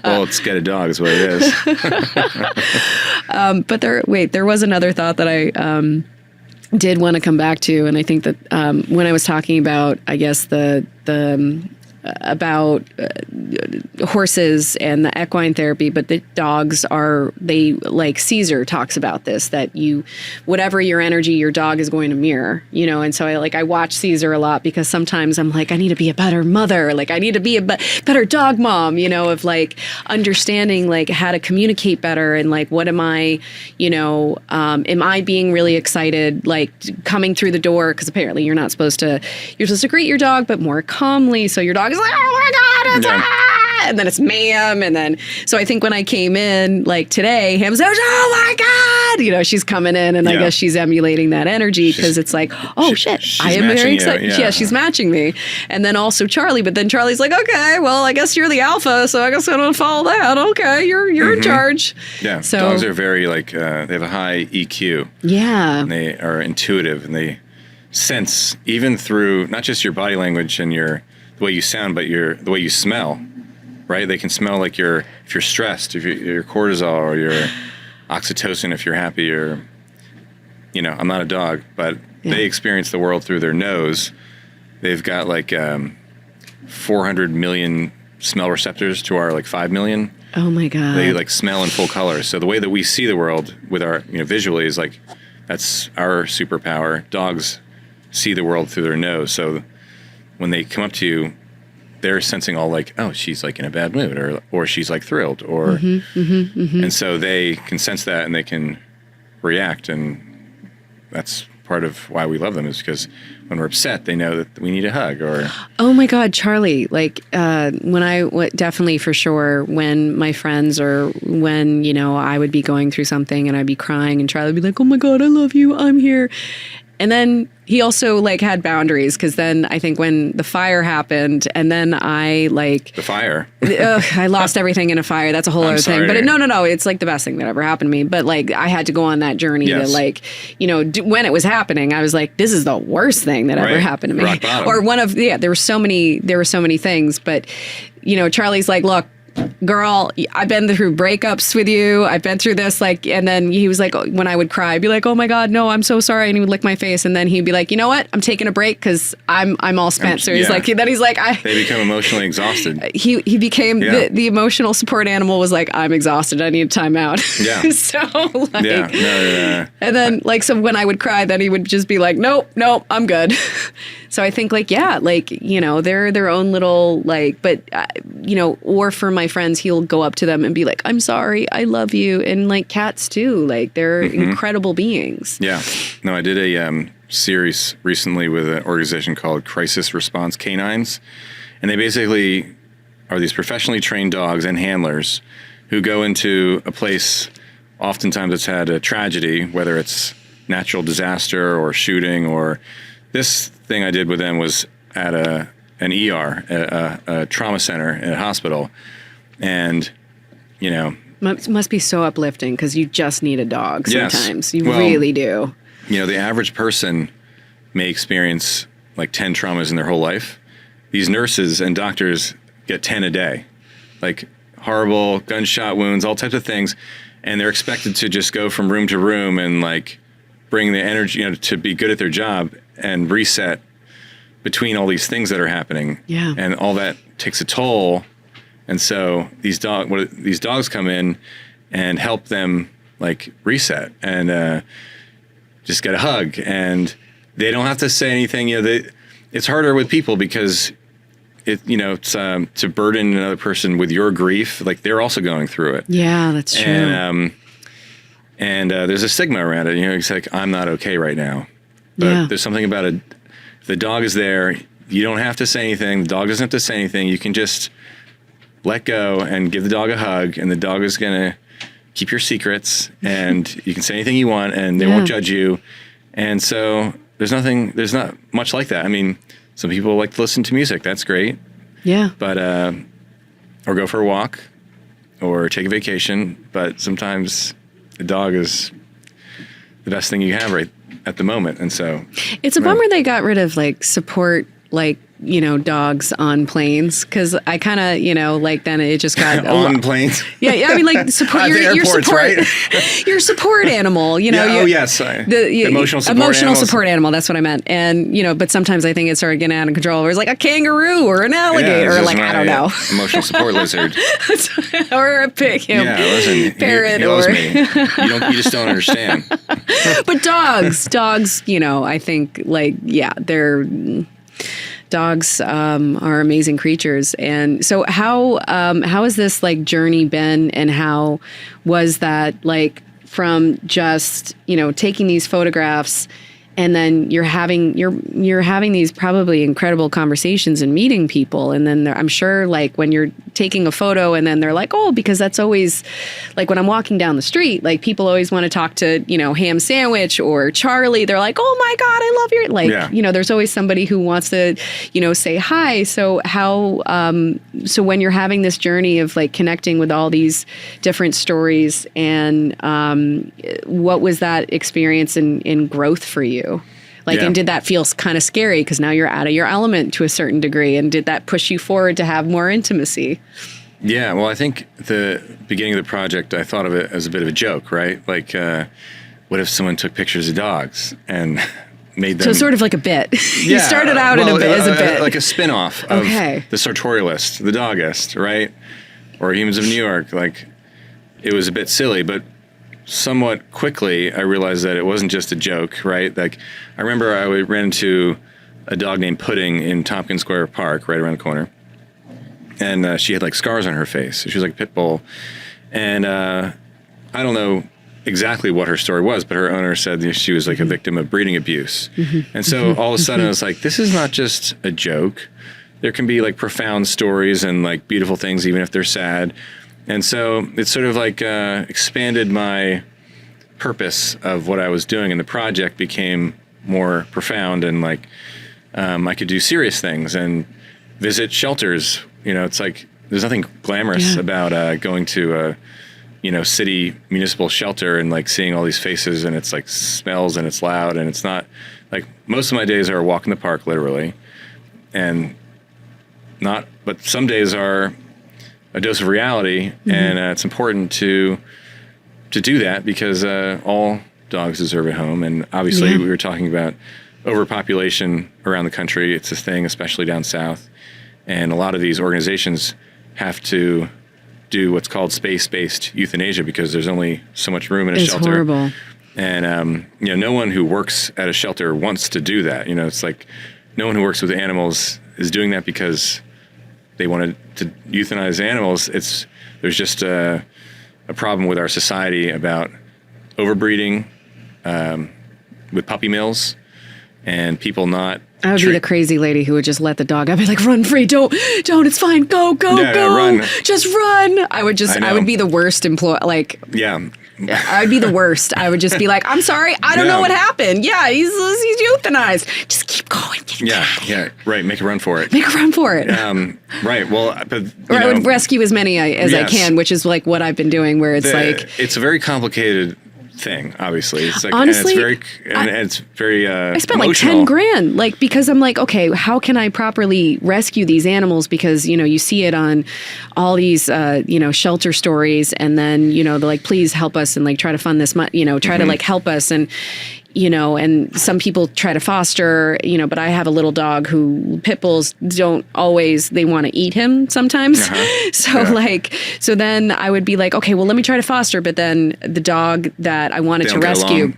Speaker 3: Well, let's get a dog is what it is.
Speaker 2: But there was another thought that I did want to come back to. And I think that when I was talking about, I guess, about horses and the equine therapy, but the dogs like Caesar talks about this, that whatever your energy, your dog is going to mirror, and so I watch Caesar a lot because sometimes I'm like, I need to be a better mother, like I need to be a better dog mom, of like understanding like how to communicate better and like what am I, am I being really excited, like coming through the door, because apparently you're supposed to greet your dog, but more calmly, so your dog is like, oh my God, it's and then it's ma'am. And then, so I think when I came in like today, Ham says, oh my God, she's coming in and I guess she's emulating that energy because it's like, oh shit, I am very excited. Yeah, she's matching me. And then also Charlie, but then Charlie's like, okay, well, I guess you're the alpha, so I guess I'm going to follow that. Okay, you're in charge.
Speaker 3: Yeah,
Speaker 2: so,
Speaker 3: dogs are very like, they have a high EQ.
Speaker 2: Yeah.
Speaker 3: And they are intuitive and they sense even through not just your body language and the way you sound, but the way you smell, right? They can smell like if you're stressed, if your cortisol or your oxytocin, if you're happy, or, I'm not a dog, but they experience the world through their nose. They've got like 400 million smell receptors to our like 5 million.
Speaker 2: Oh my God.
Speaker 3: They like smell in full color. So the way that we see the world with our, visually is like, that's our superpower. Dogs see the world through their nose. So when they come up to you, they're sensing all like, oh, she's like in a bad mood, or she's like thrilled, or, and so they can sense that and they can react. And that's part of why we love them, is because when we're upset, they know that we need a hug. Or
Speaker 2: oh my God, Charlie! Like when definitely for sure when my friends, or when I would be going through something and I'd be crying, and Charlie would be like, "Oh my God, I love you, I'm here." And then he also like had boundaries, because then I think when the fire happened, and then I like
Speaker 3: the fire,
Speaker 2: I lost everything in a fire. That's a whole other thing. But no, it's like the best thing that ever happened to me. But like I had to go on that journey to like, when it was happening, I was like, this is the worst thing that ever happened to me.
Speaker 3: Rock bottom.
Speaker 2: Or there were so many things. But Charlie's like, look, girl, I've been through breakups with you. I've been through this, like, and then he was like, when I would cry, I'd be like, oh my God, no, I'm so sorry. And he would lick my face. And then he'd be like, you know what? I'm taking a break because I'm all spent. So he's like, they
Speaker 3: become emotionally exexhausted.
Speaker 2: He became the emotional support animal, was like, I'm exhausted. I need a timeout.
Speaker 3: Yeah.
Speaker 2: So like, and then like, so when I would cry, then he would just be like, nope, I'm good. So I think like, they're their own little like, but or for my friends, he'll go up to them and be like, I'm sorry, I love you. And like cats too, like they're incredible beings.
Speaker 3: Yeah. No, I did a series recently with an organization called Crisis Response Canines. And they basically are these professionally trained dogs and handlers who go into a place, oftentimes it's had a tragedy, whether it's natural disaster or shooting, or this thing I did with them was at an ER, a trauma center at a hospital. And,
Speaker 2: must be so uplifting, because you just need a dog sometimes. Yes. You really do.
Speaker 3: The average person may experience like 10 traumas in their whole life. These nurses and doctors get 10 a day, like horrible gunshot wounds, all types of things. And they're expected to just go from room to room and like bring the energy, to be good at their job and reset between all these things that are happening.
Speaker 2: Yeah.
Speaker 3: And all that takes a toll. And so these dogs come in and help them like reset and just get a hug, and they don't have to say anything. It's harder with people because it's to burden another person with your grief. Like they're also going through it.
Speaker 2: Yeah, that's true.
Speaker 3: And there's a stigma around it. It's like, I'm not okay right now. But there's something about it. If the dog is there, you don't have to say anything. The dog doesn't have to say anything. You can just let go and give the dog a hug, and the dog is going to keep your secrets, and you can say anything you want, and they won't judge you. And so there's not much like that. I mean, some people like to listen to music. That's great.
Speaker 2: Yeah.
Speaker 3: But, or go for a walk or take a vacation. But sometimes the dog is the best thing you have right at the moment. And so
Speaker 2: it's a bummer they got rid of like support, like, dogs on planes, because I kind of, like then it just got
Speaker 3: on planes.
Speaker 2: Yeah, I mean, like support your support, right? Your support animal.
Speaker 3: The
Speaker 2: emotional support animal. That's what I meant. And but sometimes I think it started getting out of control. Where it's like a kangaroo or an alligator, or like I don't know,
Speaker 3: emotional support lizard,
Speaker 2: or a pig.
Speaker 3: Listen,
Speaker 2: parrot,
Speaker 3: he loves me. You just don't understand.
Speaker 2: But dogs, I think like they're. Dogs are amazing creatures. And so how has this like journey been, and how was that like from just, taking these photographs, and then you're having these probably incredible conversations and meeting people, and then I'm sure like when you're taking a photo, and then they're like, oh, because that's always like when I'm walking down the street, like people always want to talk to Ham Sandwich or Charlie. They're like, oh my God, I love your like there's always somebody who wants to say hi. So how so when you're having this journey of like connecting with all these different stories, and what was that experience in growth for you? And did that feel kind of scary because now you're out of your element to a certain degree? And did that push you forward to have more intimacy?
Speaker 3: Yeah, well, I think the beginning of the project, I thought of it as a bit of a joke, right? Like, what if someone took pictures of dogs? And made them.
Speaker 2: So sort of like a bit. You started out as a bit.
Speaker 3: Like a spin-off of the Sartorialist, the Dogist, right? Or Humans of New York. Like, it was a bit silly, but somewhat quickly I realized that it wasn't just a joke, right? Like, I remember I ran into a dog named Pudding in Tompkins Square Park, right around the corner. And she had like scars on her face. She was like a pit bull. And I don't know exactly what her story was, but her owner said that she was like a victim of breeding abuse. And so all of a sudden I was like, this is not just a joke. There can be like profound stories and like beautiful things, even if they're sad. And so it sort of like expanded my purpose of what I was doing, and the project became more profound, and like I could do serious things and visit shelters. You know, it's like there's nothing glamorous about going to a city municipal shelter and like seeing all these faces, and it's like smells and it's loud, and it's not like most of my days are a walk in the park, literally, and but some days are a dose of reality, and it's important to do that because all dogs deserve a home, and obviously we were talking about overpopulation around the country. It's a thing, especially down south, and a lot of these organizations have to do what's called space-based euthanasia because there's only so much room in a shelter.
Speaker 2: It's horrible.
Speaker 3: And no one who works at a shelter wants to do that. You know, it's like no one who works with animals is doing that because they wanted to euthanize animals. There's just a problem with our society about overbreeding with puppy mills and people not.
Speaker 2: I would be the crazy lady who would just let the dog. I'd be like, "Run free! Don't! It's fine. Go!
Speaker 3: Run.
Speaker 2: Just run!" I would be the worst employee. Like, I'd be the worst. I would just be like, "I'm sorry, I don't know what happened. Yeah, he's euthanized. Just keep going.
Speaker 3: Right. Make a run for it. Right. Well, but
Speaker 2: I would rescue as many as I can, which is like what I've been doing. Where it's
Speaker 3: it's a very complicated thing, obviously. It's like,
Speaker 2: honestly,
Speaker 3: and it's very
Speaker 2: I spent
Speaker 3: emotional.
Speaker 2: like $10,000, like, because I'm like, okay, how can I properly rescue these animals? Because, you see it on all these, shelter stories, and then, they're like, please help us and like try to fund this, try to like help us. And, and some people try to foster, but I have a little dog who pit bulls don't always, they want to eat him sometimes. So then I would be like, okay, well, let me try to foster. But then the dog that I wanted to rescue,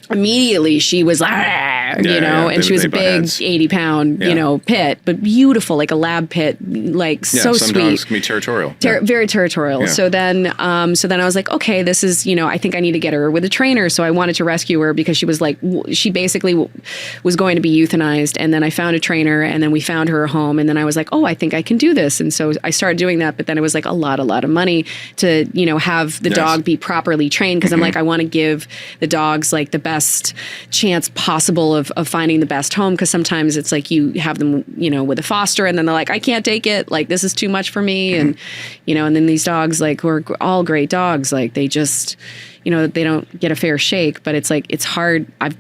Speaker 2: immediately she was like, and she was a big 80-pound, pit, but beautiful, like a lab pit, like so
Speaker 3: some
Speaker 2: sweet.
Speaker 3: Dogs can be territorial.
Speaker 2: Very territorial.
Speaker 3: Yeah.
Speaker 2: So then I was like, okay, this is, I think I need to get her with a trainer. So I wanted to rescue her because she was like, she basically was going to be euthanized. And then I found a trainer, and then we found her a home. And then I was like, oh, I think I can do this. And so I started doing that. But then it was like a lot of money to, have the dog be properly trained. Cause I'm like, I want to give the dogs like the best chance possible of finding the best home, because sometimes it's like you have them with a foster, and then they're like, I can't take it, like this is too much for me. And and then these dogs, like, who are all great dogs, like they just they don't get a fair shake. But it's like, it's hard. I've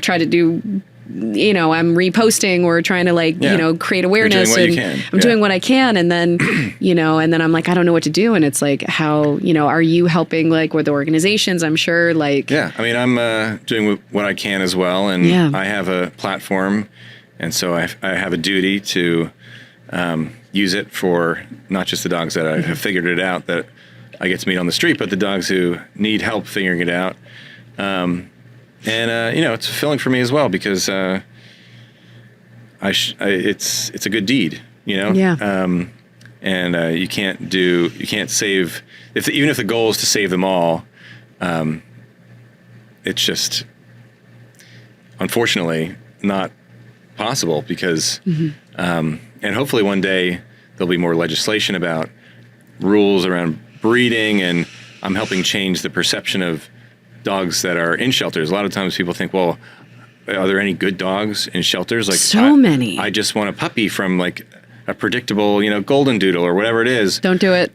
Speaker 2: tried to do, I'm reposting or trying to like, create awareness, and I'm doing what I can. And then, and then I'm like, I don't know what to do. And it's like, how, are you helping like with organizations? I'm sure like.
Speaker 3: Yeah. I mean, I'm doing what I can as well. And I have a platform. And so I have a duty to use it for not just the dogs that I have figured it out that I get to meet on the street, but the dogs who need help figuring it out. And it's fulfilling for me as well, because it's a good deed, and you can't save, even if the goal is to save them all. It's just unfortunately not possible, because and hopefully one day there'll be more legislation about rules around breeding, and I'm helping change the perception of dogs that are in shelters. A lot of times people think, well, are there any good dogs in shelters? Like,
Speaker 2: so many.
Speaker 3: I just want a puppy from like a predictable, golden doodle or whatever it is.
Speaker 2: Don't do it.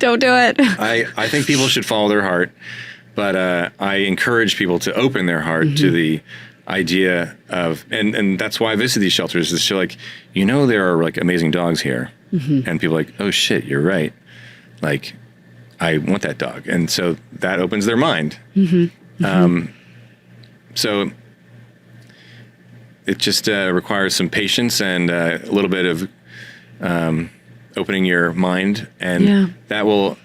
Speaker 2: Don't do it.
Speaker 3: I think people should follow their heart, but I encourage people to open their heart to the idea of, and that's why I visit these shelters, is to like, there are like amazing dogs here. And people are like, oh shit, you're right. Like, I want that dog. And so that opens their mind. So it just requires some patience and a little bit of opening your mind, and that will.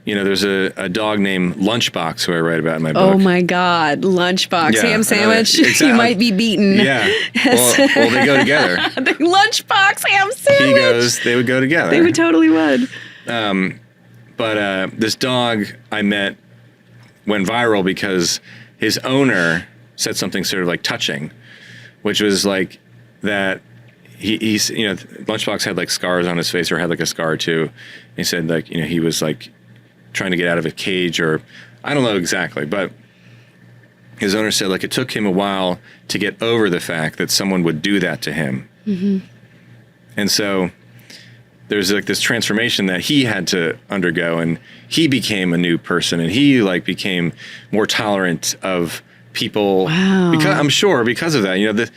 Speaker 3: There's a dog named Lunchbox who I write about in my book.
Speaker 2: Oh my God, Lunchbox, ham sandwich.
Speaker 3: Exactly.
Speaker 2: You might be beaten.
Speaker 3: Yeah. Well, they go together.
Speaker 2: The Lunchbox ham sandwich.
Speaker 3: They would go together.
Speaker 2: They would totally would.
Speaker 3: But this dog I met went viral because his owner said something sort of like touching, which was like that he's Lunchbox had like scars on his face, or had like a scar too. He said like he was like trying to get out of a cage, or I don't know exactly, but his owner said like it took him a while to get over the fact that someone would do that to him. Mm-hmm. And so there's like this transformation that he had to undergo, and he became a new person, and he like became more tolerant of people.
Speaker 2: Wow.
Speaker 3: Because of that,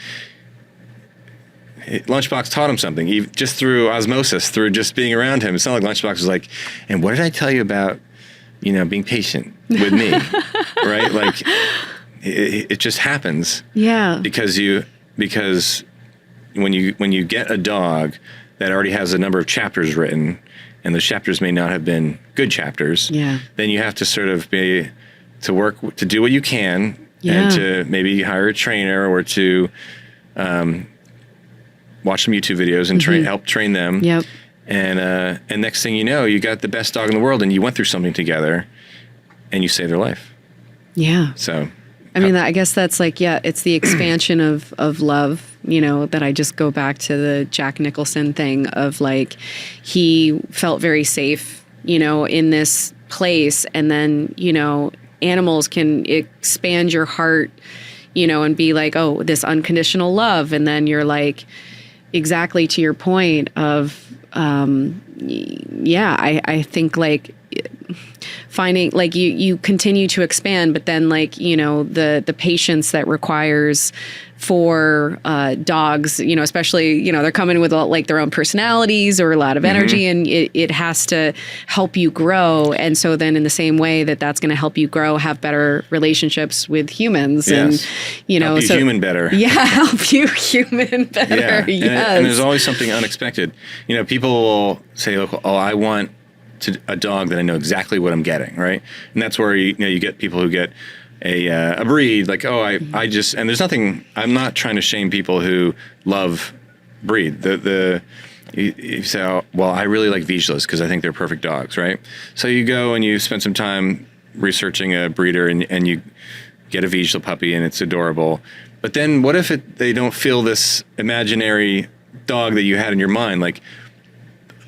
Speaker 3: Lunchbox taught him something, just through osmosis, through just being around him. It's not like Lunchbox was like, and what did I tell you about, being patient with me, right? Like it just happens.
Speaker 2: Yeah.
Speaker 3: Because when you get a dog that already has a number of chapters written, and the chapters may not have been good chapters, then you have to sort of to do what you can, and to maybe hire a trainer, or to watch some YouTube videos and help train them.
Speaker 2: Yep.
Speaker 3: And next thing you know, you got the best dog in the world, and you went through something together, and you saved their life.
Speaker 2: Yeah.
Speaker 3: So,
Speaker 2: I mean, I guess that's like, it's the expansion of love, that I just go back to the Jack Nicholson thing of like, he felt very safe, in this place. And then, animals can expand your heart, and be like, oh, this unconditional love. And then you're like, exactly to your point of, I think like finding like you continue to expand, but then like, the patience that requires for dogs, especially, they're coming with like their own personalities or a lot of energy, and it has to help you grow. And so then in the same way that's going to help you grow, have better relationships with humans, and,
Speaker 3: help you human better.
Speaker 2: Yeah. Help you human better.
Speaker 3: Yeah. And there's always something unexpected. People will say, oh, I want a dog that I know exactly what I'm getting. Right. And that's where, you get people who get a breed, like, oh, I just, and there's nothing, I'm not trying to shame people who love breed. You say, oh, well, I really like Vizslas because I think they're perfect dogs, right? So you go and you spend some time researching a breeder, and you get a Vizsla puppy, and it's adorable. But then what if they don't feel this imaginary dog that you had in your mind? Like,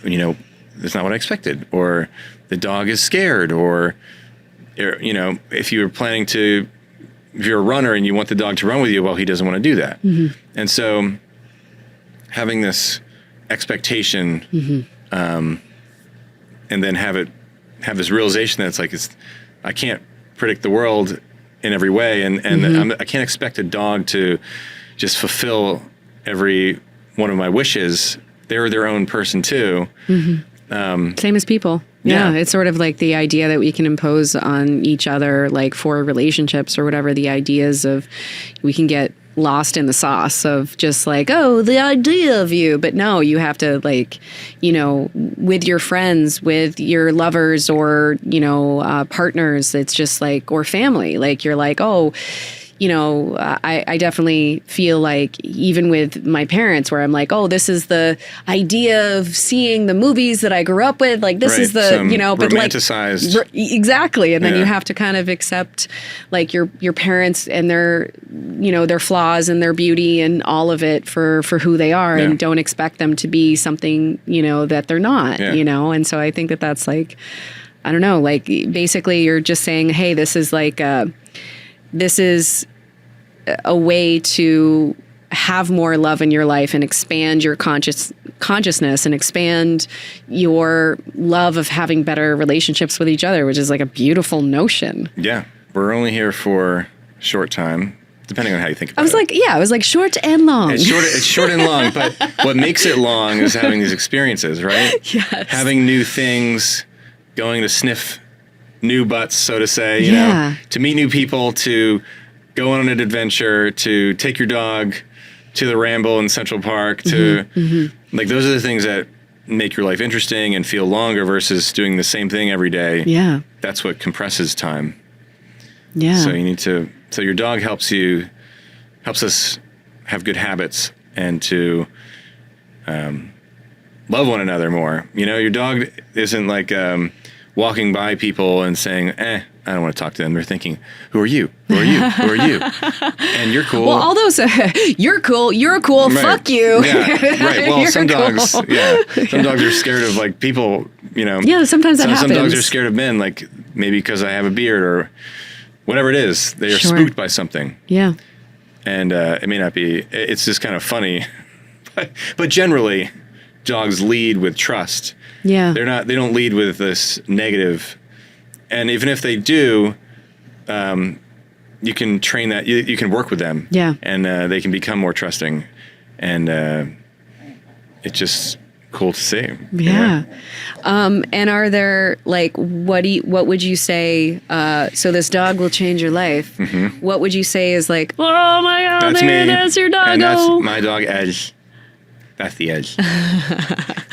Speaker 3: that's not what I expected, or the dog is scared, or if you're if you're a runner and you want the dog to run with you, well, he doesn't want to do that. Mm-hmm. And so having this expectation, and then have this realization that it's like, I can't predict the world in every way. And I can't expect a dog to just fulfill every one of my wishes. They're their own person too. Mm-hmm.
Speaker 2: Same as people. Yeah, it's sort of like the idea that we can impose on each other, like for relationships or whatever, the ideas of we can get lost in the sauce of just like, oh, the idea of you. But no, you have to like, with your friends, with your lovers or, partners, it's just like, or family, like you're like, oh, I definitely feel like even with my parents where I'm like, oh, this is the idea of seeing the movies that I grew up with. Like this is the, but
Speaker 3: romanticized.
Speaker 2: Like exactly. And then you have to kind of accept like your parents and their, their flaws and their beauty and all of it for who they are, and don't expect them to be something, that they're not, And so I think that's like, I don't know, like basically you're just saying, hey, this is like, this is a way to have more love in your life and expand your consciousness and expand your love of having better relationships with each other, which is like a beautiful notion.
Speaker 3: Yeah. We're only here for a short time, depending on how you think about it.
Speaker 2: I was like short and long.
Speaker 3: It's short and long, but what makes it long is having these experiences, right?
Speaker 2: Yes.
Speaker 3: Having new things, going to sniff new butts, so to say, to meet new people, to go on an adventure, to take your dog to the ramble in Central Park, to like those are the things that make your life interesting and feel longer versus doing the same thing every day.
Speaker 2: Yeah.
Speaker 3: That's what compresses time.
Speaker 2: Yeah.
Speaker 3: So you need to, so your dog helps us have good habits and to love one another more. You know, your dog isn't like walking by people and saying, I don't want to talk to them. They're thinking, who are you? Who are you? Who are you? And you're cool.
Speaker 2: Well, all those, you're cool, right. Fuck you.
Speaker 3: Yeah, right. Well, some dogs, some dogs are scared of like people, you know.
Speaker 2: Yeah, sometimes that happens.
Speaker 3: Some dogs are scared of men, like maybe because I have a beard or whatever it is. They are spooked by something.
Speaker 2: Yeah.
Speaker 3: And it may not be, it's just kind of funny. But generally, dogs lead with trust.
Speaker 2: Yeah.
Speaker 3: They don't lead with this negative. And even if they do, you can train that. You can work with them.
Speaker 2: Yeah.
Speaker 3: And they can become more trusting. And it's just cool to see.
Speaker 2: Yeah. And are there like what would you say? So this dog will change your life. Mm-hmm. What would you say is like? Oh my God!
Speaker 3: That's me.
Speaker 2: That's your dog.
Speaker 3: And that's my dog Edge. That's the Edge.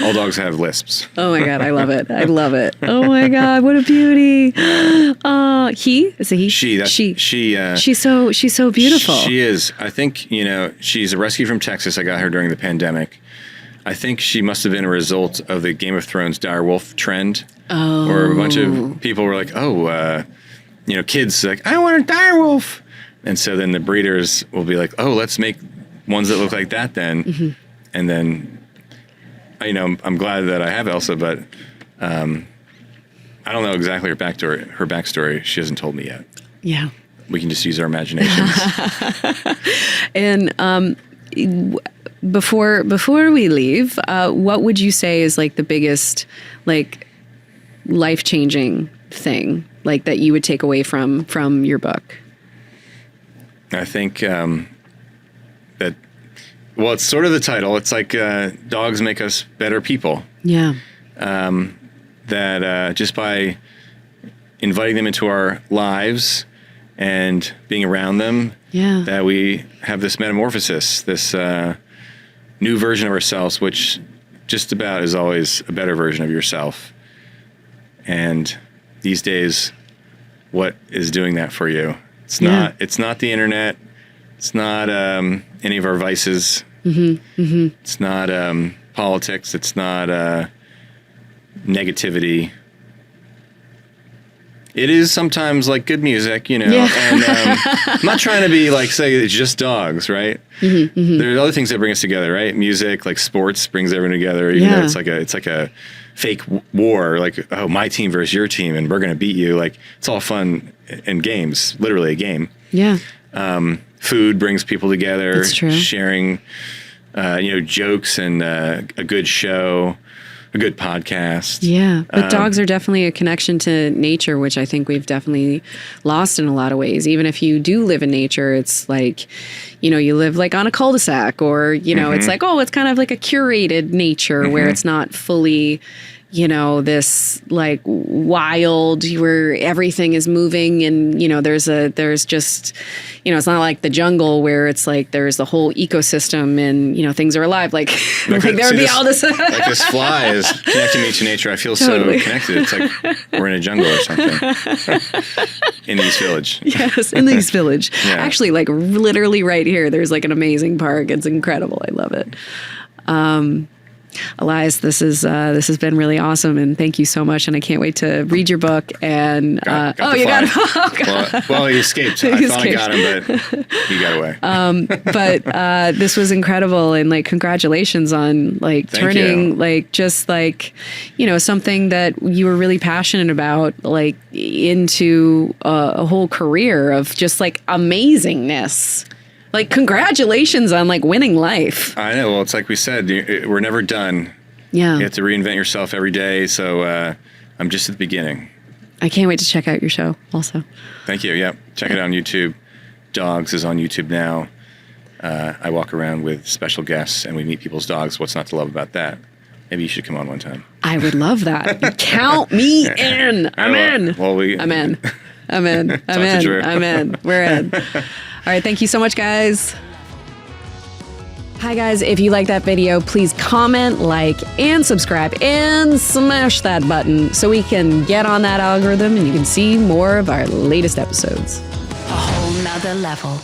Speaker 3: All dogs have lisps.
Speaker 2: Oh my God, I love it. I love it. Oh my God, what a beauty. He? Is it he?
Speaker 3: She.
Speaker 2: She's so beautiful.
Speaker 3: She is. I think, you know, she's a rescue from Texas. I got her during the pandemic. I think she must have been a result of the Game of Thrones direwolf trend.
Speaker 2: Oh.
Speaker 3: Where a bunch of people were like, you know, kids like, I want a direwolf. And so then the breeders will be like, oh, let's make ones that look like that then. Mm-hmm. And then, you know, I'm glad that I have Elsa, but I don't know exactly her backstory. She hasn't told me yet.
Speaker 2: Yeah.
Speaker 3: We can just use our imaginations.
Speaker 2: And before we leave, what would you say is like the biggest, like, life-changing thing, like that you would take away from your book?
Speaker 3: I think that. Well, it's sort of the title. It's like dogs make us better people.
Speaker 2: Yeah.
Speaker 3: That just by inviting them into our lives and being around them, that we have this metamorphosis, this new version of ourselves, which just about is always a better version of yourself. And these days, what is doing that for you? It's not the internet. It's not any of our vices. Mm-hmm, mm-hmm. It's not politics. It's not negativity. It is sometimes like good music, you know. Yeah. And I'm not trying to be like say it's just dogs, right? Mm-hmm, mm-hmm. There are other things that bring us together, right? Music, like sports, brings everyone together. You know, it's like a fake war, like my team versus your team, and we're gonna beat you. Like it's all fun and games, literally a game.
Speaker 2: Yeah.
Speaker 3: Food brings people together.
Speaker 2: That's true.
Speaker 3: Sharing, you know, jokes and a good show, a good podcast.
Speaker 2: Yeah, but dogs are definitely a connection to nature, which I think we've definitely lost in a lot of ways. Even if you do live in nature, it's like, you know, you live like on a cul-de-sac, or, you know, it's like, it's kind of like a curated nature where it's not fully, you know, this like wild where everything is moving and, you know, there's just, you know, it's not like the jungle where it's like there's the whole ecosystem and, you know, things are alive. Like there would be all this.
Speaker 3: Like this fly is connecting me to nature. I feel so connected. It's like we're in a jungle or something. In the East Village.
Speaker 2: Yes, in the East Village.
Speaker 3: Yeah.
Speaker 2: Actually, like literally right here, there's like an amazing park. It's incredible. I love it. Elias, this has been really awesome, and thank you so much. And I can't wait to read your book. And
Speaker 3: you got him. Well, he escaped. I thought I got him, but he got away.
Speaker 2: But this was incredible, and like congratulations on like turning like just like, you know, something that you were really passionate about like into a whole career of just like amazingness. Like, congratulations on, like, winning life.
Speaker 3: I know. Well, it's like we said, we're never done.
Speaker 2: Yeah.
Speaker 3: You have to reinvent yourself every day. So I'm just at the beginning.
Speaker 2: I can't wait to check out your show also.
Speaker 3: Thank you. Yeah. Check it out on YouTube. Dogs is on YouTube now. I walk around with special guests and we meet people's dogs. What's not to love about that? Maybe you should come on one time.
Speaker 2: I would love that. Count me in. I'm in.
Speaker 3: Well,
Speaker 2: I'm in. I'm in. I'm in. I'm in. We're in. All right. Thank you so much, guys. Hi guys, if you like that video, please comment, like, and subscribe, and smash that button so we can get on that algorithm and you can see more of our latest episodes.
Speaker 4: A whole nother level.